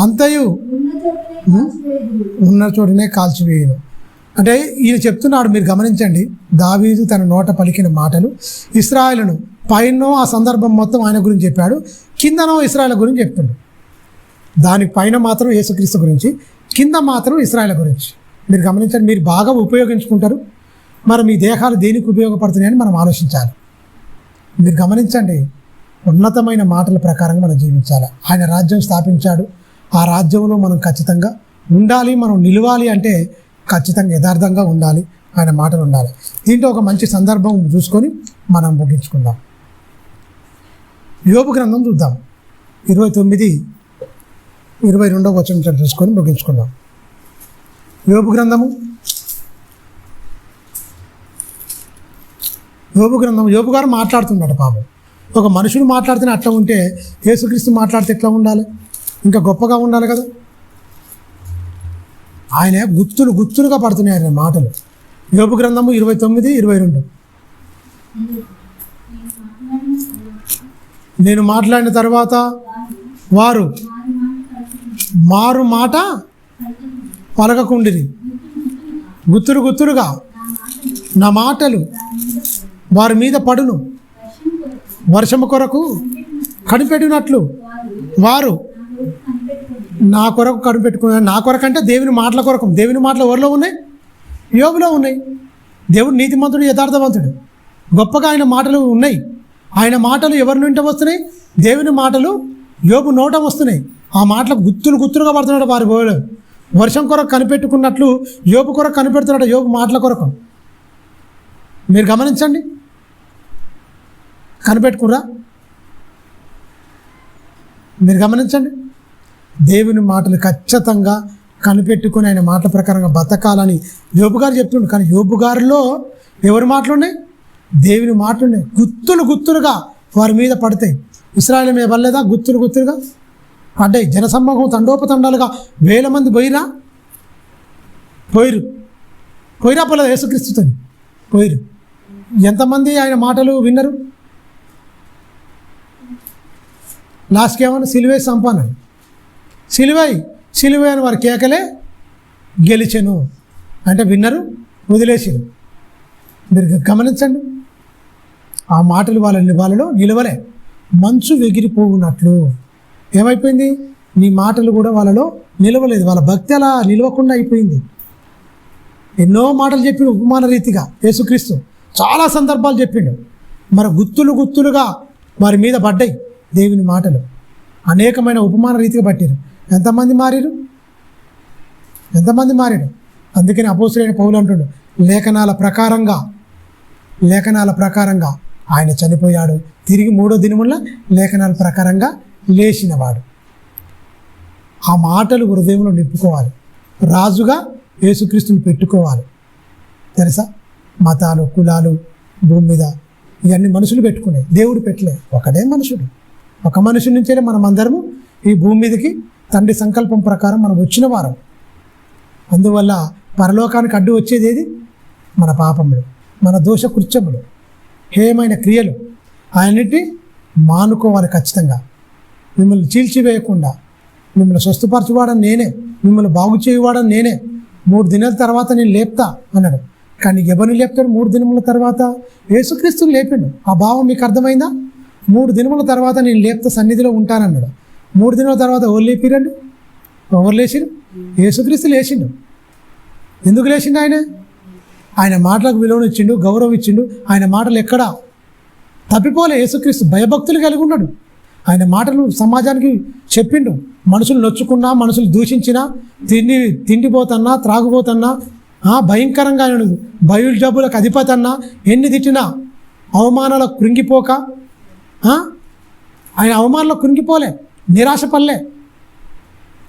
అంతయు ఉన్న చోటనే కాల్చివేయను. అంటే ఈయన చెప్తున్నాడు, మీరు గమనించండి, దావీదు తన నోట పలికిన మాటలు ఇశ్రాయేలును పైనో ఆ సందర్భం మొత్తం ఆయన గురించి చెప్పాడు, కిందనో ఇశ్రాయేల్ గురించి చెప్తున్నాడు. దానికి పైన మాత్రం యేసుక్రీస్తు గురించి, కింద మాత్రం ఇశ్రాయేల్ గురించి. మీరు గమనించండి, మీరు బాగా ఉపయోగించుకుంటారు, మరి మీ దేహాలు దేనికి ఉపయోగపడుతున్నాయని మనం ఆలోచించాలి. మీరు గమనించండి, ఉన్నతమైన మాటల ప్రకారంగా మనం జీవించాలి. ఆయన రాజ్యం స్థాపించాడు, ఆ రాజ్యంలో మనం ఖచ్చితంగా ఉండాలి. మనం నిలవాలి అంటే ఖచ్చితంగా యథార్థంగా ఉండాలి, ఆయన మాటలు ఉండాలి. దీంట్లో ఒక మంచి సందర్భం చూసుకొని మనం ముగించుకుందాం. యోబు గ్రంథం చూద్దాం. 29-22 వచనం చూసుకొని ముగించుకుందాం. యోబు గ్రంథం యోబు గారు మాట్లాడుతున్నాడు. పాపం ఒక మనుషుడు మాట్లాడితేనే అట్లా ఉంటే యేసుక్రీస్తు మాట్లాడితే ఎట్లా ఉండాలి? ఇంకా గొప్పగా ఉండాలి కదా. ఆయన గుత్తులుగా పడుతున్నాయి ఆయన మాటలు. యోబు గ్రంథము 29-22. నేను మాట్లాడిన తర్వాత వారు మారు మాట పలకకుండిరి, గుత్తులుగా నా మాటలు వారి మీద పడును, వర్షము కొరకు కనిపెట్టినట్లు వారు నా కొరకు కనిపెట్టుకున్నారు. నా కొరకు అంటే దేవుని మాటల కొరకు. దేవుని మాటలు ఎవరిలో ఉన్నాయి? యోబులో ఉన్నాయి. దేవుడు నీతిమంతుడు, యథార్థవంతుడు. గొప్పగా ఆయన మాటలు ఉన్నాయి. ఆయన మాటలు ఎవరి నుండి వస్తున్నాయి? దేవుని మాటలు యోబు నోట వస్తున్నాయి. ఆ మాటలు గుత్తులుగా పడుతున్నాడు. వారి బోలు వర్షం కొరకు కనిపెట్టుకున్నట్లు యోబు కొరకు కనిపెడుతున్నాడు. యోబు మాటల కొరకు మీరు గమనించండి. కనిపెట్టుకురా, మీరు గమనించండి. దేవుని మాటలు ఖచ్చితంగా కనిపెట్టుకుని ఆయన మాటల ప్రకారంగా బతకాలని యోబు గారు చెప్తుండు. కానీ యోబు గారిలో ఎవరి మాటలు ఉన్నాయి? దేవుని మాటలు ఉన్నాయి. గుత్తులుగా వారి మీద పడతాయి. ఇశ్రాయేలు మీద పడలేదా? గుత్తులుగా పడ్డాయి. జనసమూహం తండోపతండాలుగా 1000 మంది పోయిరా పోలేదు యేసుక్రీస్తుతో పోయిరు. ఎంతమంది ఆయన మాటలు విన్నారు? లాస్ట్కి ఏమన్నా సిలువే సంపాదన, సిలువై అని వారి కేకలే గెలిచెను అంటే విన్నరు, వదిలేసారు. మీరు గమనించండి. ఆ మాటలు వాళ్ళలో నిలవలే. మంచు ఎగిరిపోవున్నట్లు ఏమైపోయింది? నీ మాటలు కూడా వాళ్ళలో నిలవలేదు. వాళ్ళ భక్తి అలా నిలవకుండా అయిపోయింది. ఎన్నో మాటలు చెప్పిండు ఉపమాన రీతిగా యేసుక్రీస్తు. చాలా సందర్భాలు చెప్పిండు. మరి గుత్తులుగా వారి మీద పడ్డాయి దేవుని మాటలు. అనేకమైన ఉపమాన రీతిగా పట్టారు. ఎంతమంది మారారు? అందుకని అపోస్తులైన పౌలు అంటున్నాడు, లేఖనాల ప్రకారంగా ఆయన చనిపోయాడు, తిరిగి 3వ దినమున లేఖనాల ప్రకారంగా లేచినవాడు. ఆ మాటలు హృదయంలో నింపుకోవాలి. రాజుగా యేసుక్రీస్తుని పెట్టుకోవాలి. తెలుసా? మతాలు, కులాలు భూమి మీద ఇవన్నీ మనుషులు పెట్టుకునే, దేవుడు పెట్టలే. ఒకడే మనుషుడు. ఒక మనుషుడి నుంచే మనం అందరము ఈ భూమి మీదకి తండ్రి సంకల్పం ప్రకారం మనం వచ్చిన వారం. అందువల్ల పరలోకానికి అడ్డు వచ్చేది ఏది? మన పాపములు, మన దోష కృత్యములు, హేయమైన క్రియలు. ఆయన్నిటి మానుకోవాలి ఖచ్చితంగా. మిమ్మల్ని చీల్చివేయకుండా, మిమ్మల్ని స్వస్థపరచువాడని నేనే, మిమ్మల్ని బాగు చేయువాడని నేనే, 3 దినాల తర్వాత నేను లేపుతా అన్నాడు. కానీ ఎవరిని లేపుతాడు? 3 దినముల తర్వాత యేసుక్రీస్తుని లేపాడు. ఆ భావం మీకు అర్థమైందా? 3 దినముల తర్వాత నేను లేపుతా, సన్నిధిలో ఉంటానన్నాడు. 3 దినాల తర్వాత ఎవరు లేపిరండి? ఎవరు లేచిండు? యేసుక్రీస్తు లేచిండు. ఎందుకు లేచిండు? ఆయన మాటలకు విలువనిచ్చిండు, గౌరవం ఇచ్చిండు. ఆయన మాటలు ఎక్కడా తప్పిపోలే. యేసుక్రీస్తు భయభక్తులు కలిగి ఉన్నాడు. ఆయన మాటలు సమాజానికి చెప్పిండు. మనుషులు నొచ్చుకున్నా, మనుషులు దూషించినా, తిండిపోతన్నా, త్రాగుపోతన్నా, భయంకరంగా ఆయన బయలు జబ్బులకు అధిపతి అన్నా, ఎన్ని తిట్టినా అవమానాలకు కృంగిపోక, ఆయన అవమానాలకు కృంగిపోలే, నిరాశపడలే.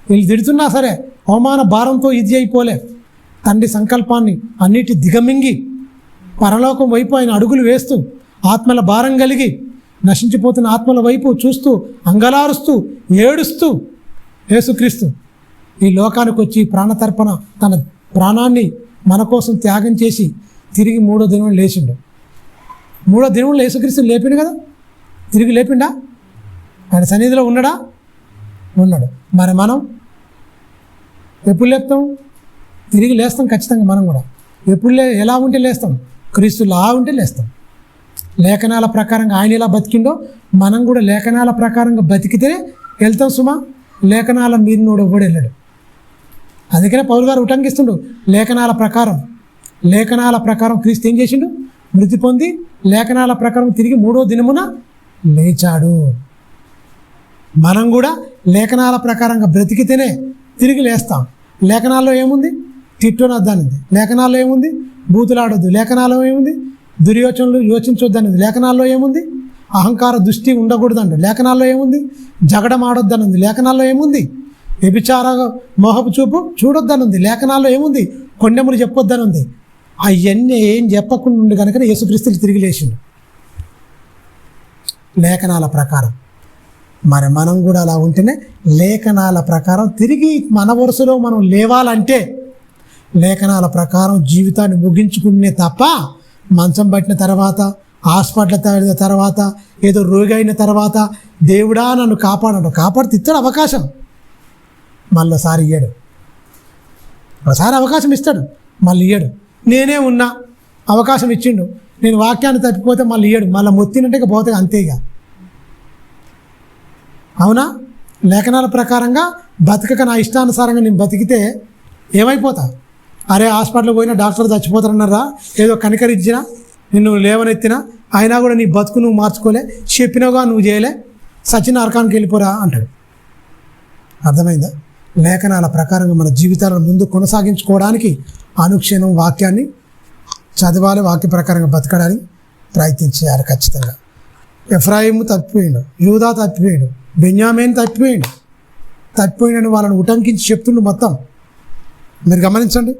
వీళ్ళు తిడుతున్నా సరే అవమాన భారంతో ఇది అయిపోలే. తండ్రి సంకల్పాన్ని అన్నిటి దిగమింగి పరలోకం వైపు ఆయన అడుగులు వేస్తూ, ఆత్మల భారం కలిగి నశించిపోతున్న ఆత్మల వైపు చూస్తూ, అంగలారుస్తూ, ఏడుస్తూ యేసుక్రీస్తు ఈ లోకానికి వచ్చి ప్రాణతర్పణ తన ప్రాణాన్ని మన కోసం త్యాగం చేసి తిరిగి 3వ దినం లేచిండు. 3వ దినంలో యేసుక్రీస్తుని లేపిండు కదా. తిరిగి లేపిండా? ఆయన సన్నిధిలో ఉన్నాడా? ఉన్నాడు. మరి మనం ఎప్పుడు లేపుతాం? తిరిగి లేస్తాం ఖచ్చితంగా. మనం కూడా ఎప్పుడు ఎలా ఉంటే లేస్తాం? క్రీస్తులా ఉంటే లేస్తాం. లేఖనాల ప్రకారంగా ఆయన ఎలా బతికిండో మనం కూడా లేఖనాల ప్రకారంగా బతికితే వెళ్తాం సుమా. లేఖనాల మీరు నోడు కూడా వెళ్ళాడు. అందుకనే పౌలు గారు ఉటంకిస్తుండు. లేఖనాల ప్రకారం క్రీస్తు ఏం చేసిండు? మృతి పొంది లేఖనాల ప్రకారం తిరిగి 3వ దినమున లేచాడు. మనం కూడా లేఖనాల ప్రకారంగా బ్రతికితేనే తిరిగి లేస్తాం. లేఖనాల్లో ఏముంది? తిట్టొనొద్దనింది, లేఖనాల్లో ఏముంది? బూతులాడొద్దు, లేఖనాల్లో ఏముంది? దుర్యోచనలు యోచించొద్దనింది, లేఖనాల్లో ఏముంది? అహంకార దృష్టి ఉండకూడదండి, లేఖనాల్లో ఏముంది? జగడం ఆడొద్దనుంది, లేఖనాల్లో ఏముంది? వ్యభిచార మోహపు చూపు చూడొద్దనుంది, లేఖనాల్లో ఏముంది? కొండెములు చెప్పొద్దనుంది. అవన్నీ ఏం చెప్పకుండా ఉండి కనుక యేసుక్రీస్తులు తిరిగి లేచిండు లేఖనాల ప్రకారం. మరి మనం కూడా అలా ఉంటేనే లేఖనాల ప్రకారం తిరిగి మన వరుసలో మనం లేవాలంటే లేఖనాల ప్రకారం జీవితాన్ని ముగించుకునే తప్ప మంచం పట్టిన తర్వాత, హాస్పిటల్ తర్వాత, ఏదో రోగి అయిన తర్వాత దేవుడా నన్ను కాపాడితే ఇస్తాడు అవకాశం, మళ్ళీసారి ఇయ్యడు. ఒకసారి అవకాశం ఇస్తాడు, మళ్ళీ ఇయ్యడు. నేనే ఉన్నా, అవకాశం ఇచ్చిండు, నేను వాక్యాన్ని తప్పిపోతే మళ్ళీ ఇయ్యడు, మళ్ళీ మొత్తినంటే ఇక పోతే అంతేగా. అవునా? లేఖనాల ప్రకారంగా బతకక నా ఇష్టానుసారంగా నేను బతికితే ఏమైపోతా? అరే హాస్పిటల్కి పోయినా డాక్టర్ చచ్చిపోతారన్నారా, ఏదో కనికరించినా నిన్ను లేవనెత్తినా అయినా కూడా నీ బతుకు నువ్వు మార్చుకోలే, చెప్పినావుగా నువ్వు చేయలే, సచిన నరకానికి వెళ్ళిపోరా అంటాడు. అర్థమైందా? లేఖనాల ప్రకారంగా మన జీవితాలను ముందు కొనసాగించుకోవడానికి అనుక్షణం వాక్యాన్ని చదవాలి, వాక్య ప్రకారంగా బతకడానికి ప్రయత్నం చేయాలి ఖచ్చితంగా. ఎఫ్రాయిము తప్పిపోయాడు, యూదా తప్పిపోయాడు, బెన్యామీన్ తప్పిపోయినని వాళ్ళని ఉటంకించి చెప్తుండు మొత్తం. మీరు గమనించండి,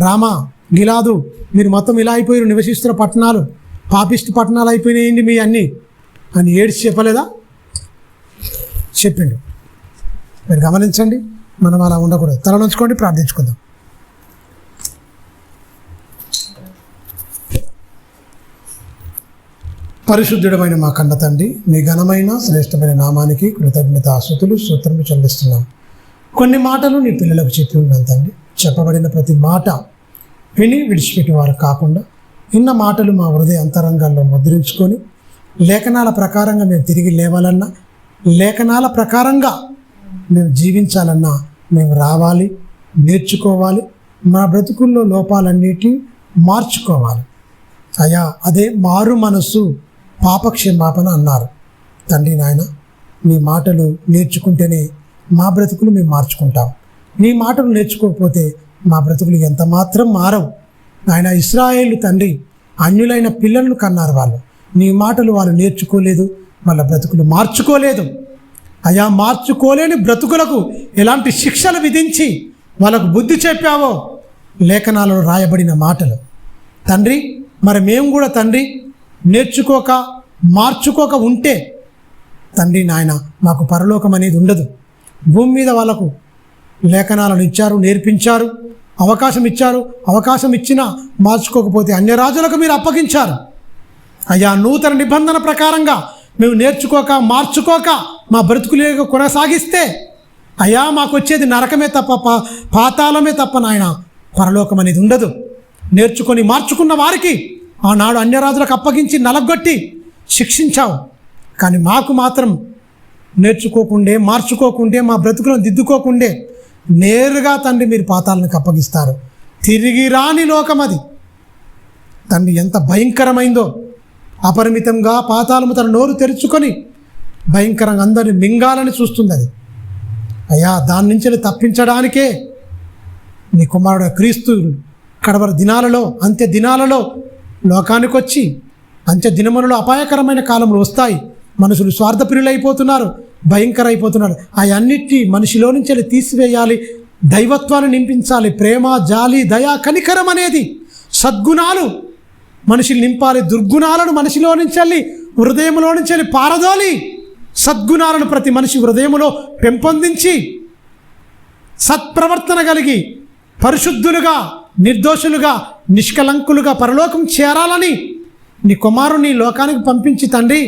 రామా, గిలాదు, మీరు మొత్తం ఇలా అయిపోయారు, నివసిస్తున్న పట్టణాలు పాపిష్టి పట్టణాలు అయిపోయినాయండి మీ అన్నీ అని ఏడ్చి చెప్పలేదా? చెప్పిండు. మీరు గమనించండి, మనం అలా ఉండకూడదు. తలనుంచుకోండి, ప్రార్థించుకుందాం. పరిశుద్ధుడమైన మా కన్న తండ్రి, మీ ఘనమైన శ్రేష్టమైన నామానికి కృతజ్ఞతాస్తుతులు స్తోత్రము చెల్లిస్తున్నాం. కొన్ని మాటలు నీ పిల్లలకు చెప్పి ఉన్నాను తండ్రి. చెప్పబడిన ప్రతి మాట విని విడిచిపెట్టి వారు కాకుండా విన్న మాటలు మా హృదయ అంతరంగాల్లో ముద్రించుకొని లేఖనాల ప్రకారంగా మేము తిరిగి లేవాలన్నా, లేఖనాల ప్రకారంగా మేము జీవించాలన్నా మేము రావాలి, నేర్చుకోవాలి, మా బ్రతుకుల్లో లోపాలన్నిటినీ మార్చుకోవాలి. అయ్యా, అదే మారు మనస్సు పాపక్షమాపణ అన్నారు తండ్రి. నాయన, నీ మాటలు నేర్చుకుంటేనే మా బ్రతుకులు మేము మార్చుకుంటాం. నీ మాటలు నేర్చుకోకపోతే మా బ్రతుకులు ఎంత మాత్రం మారవు. ఆయన ఇశ్రాయేలు తండ్రి అన్యులైన పిల్లలను కన్నారు. వాళ్ళు నీ మాటలు వాళ్ళు నేర్చుకోలేదు, వాళ్ళ బ్రతుకులు మార్చుకోలేదు. అయా, మార్చుకోలేని బ్రతుకులకు ఎలాంటి శిక్షలు విధించి వాళ్ళకు బుద్ధి చెప్పావో లేఖనాలలో రాయబడిన మాటలు తండ్రి. మరి మేము కూడా తండ్రి నేర్చుకోక మార్చుకోక ఉంటే తండ్రి నాయన మాకు పరలోకం అనేది ఉండదు. భూమి మీద వాళ్ళకు లేఖనాలను ఇచ్చారు, నేర్పించారు, అవకాశం ఇచ్చారు. అవకాశం ఇచ్చినా మార్చుకోకపోతే అన్యరాజులకు మీరు అప్పగించారు. అయ్యా, నూతన నిబంధన ప్రకారంగా మేము నేర్చుకోక మార్చుకోక మా బ్రతుకులేక కొనసాగిస్తే అయ్యా మాకు వచ్చేది నరకమే తప్ప పాతాళమే తప్ప నాయన, పరలోకం అనేది ఉండదు. నేర్చుకొని మార్చుకున్న వారికి ఆనాడు అన్యరాజులకు అప్పగించి నలగొట్టి శిక్షించావు. కానీ మాకు మాత్రం నేర్చుకోకుండే, మార్చుకోకుండే, మా బ్రతుకులను దిద్దుకోకుండే నేరుగా తండ్రి మీరు పాతాళానికి అప్పగిస్తారు. తిరిగి రాని లోకం అది తండ్రి. ఎంత భయంకరమైందో! అపరిమితంగా పాతాళము తన నోరు తెరుచుకొని భయంకరంగా అందరిని మింగాలని చూస్తుంది అది. అయ్యా, దాని నుంచి తప్పించడానికే నీ కుమారుడు క్రీస్తు కడవర దినాలలో, అంత్య దినాలలో లోకానికి వచ్చి, అంత్య దినములలో అపాయకరమైన కాలంలో వస్తాయి. మనుషులు స్వార్థప్రియులైపోతున్నారు, భయంకర అయిపోతున్నారు. అవన్నిటి మనిషిలో నుంచి తీసివేయాలి, దైవత్వాన్ని నింపించాలి. ప్రేమ, జాలి, దయ, కనికరం అనేది సద్గుణాలు మనిషిని నింపాలి. దుర్గుణాలను మనిషిలో నుంచి హృదయంలో నుంచి పారదోలి సద్గుణాలను ప్రతి మనిషి హృదయంలో పెంపొందించి సత్ప్రవర్తన కలిగి పరిశుద్ధులుగా, నిర్దోషులుగా, నిష్కలంకులుగా పరలోకం చేరాలని నీ కుమారుని లోకానికి పంపించి తండ్రి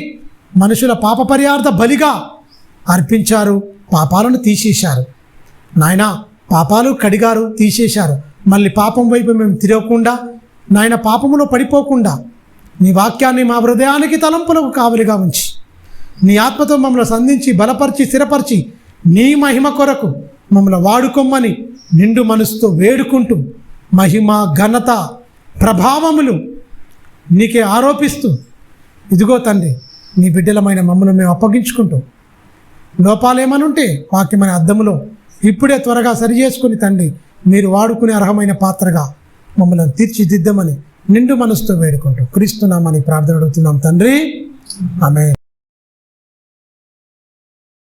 మనుషుల పాప పరిహార్థ బలిగా అర్పించారు. పాపాలను తీసేశారు నాయన. పాపాలు కడిగారు, తీసేశారు. మళ్ళీ పాపం వైపు మేము తిరగకుండా నాయన, పాపములో పడిపోకుండా నీ వాక్యాన్ని మా హృదయానికి తలంపులకు కావలిగా ఉంచి నీ ఆత్మతో మమ్మల్ని సంధించి బలపరిచి స్థిరపరిచి నీ మహిమ కొరకు మమ్మల్ని వాడుకోమని నిండు మనసుతో వేడుకుంటూ మహిమ, ఘనత, ప్రభావములు నీకే ఆరోపిస్తూ ఇదిగో తండ్రి నీ బిడ్డలమైన మమ్మల్ని మేము అప్పగించుకుంటూ లోపాలు ఏమనుంటే వాక్యమైన అద్దములో ఇప్పుడే త్వరగా సరి చేసుకుని తండ్రి మీరు వాడుకునే అర్హమైన పాత్రగా మమ్మల్ని తీర్చిదిద్దమని నిండు మనసుతో వేడుకుంటూ క్రీస్తునామని ప్రార్థన అడుగుతున్నాం తండ్రి. ఆమేన్.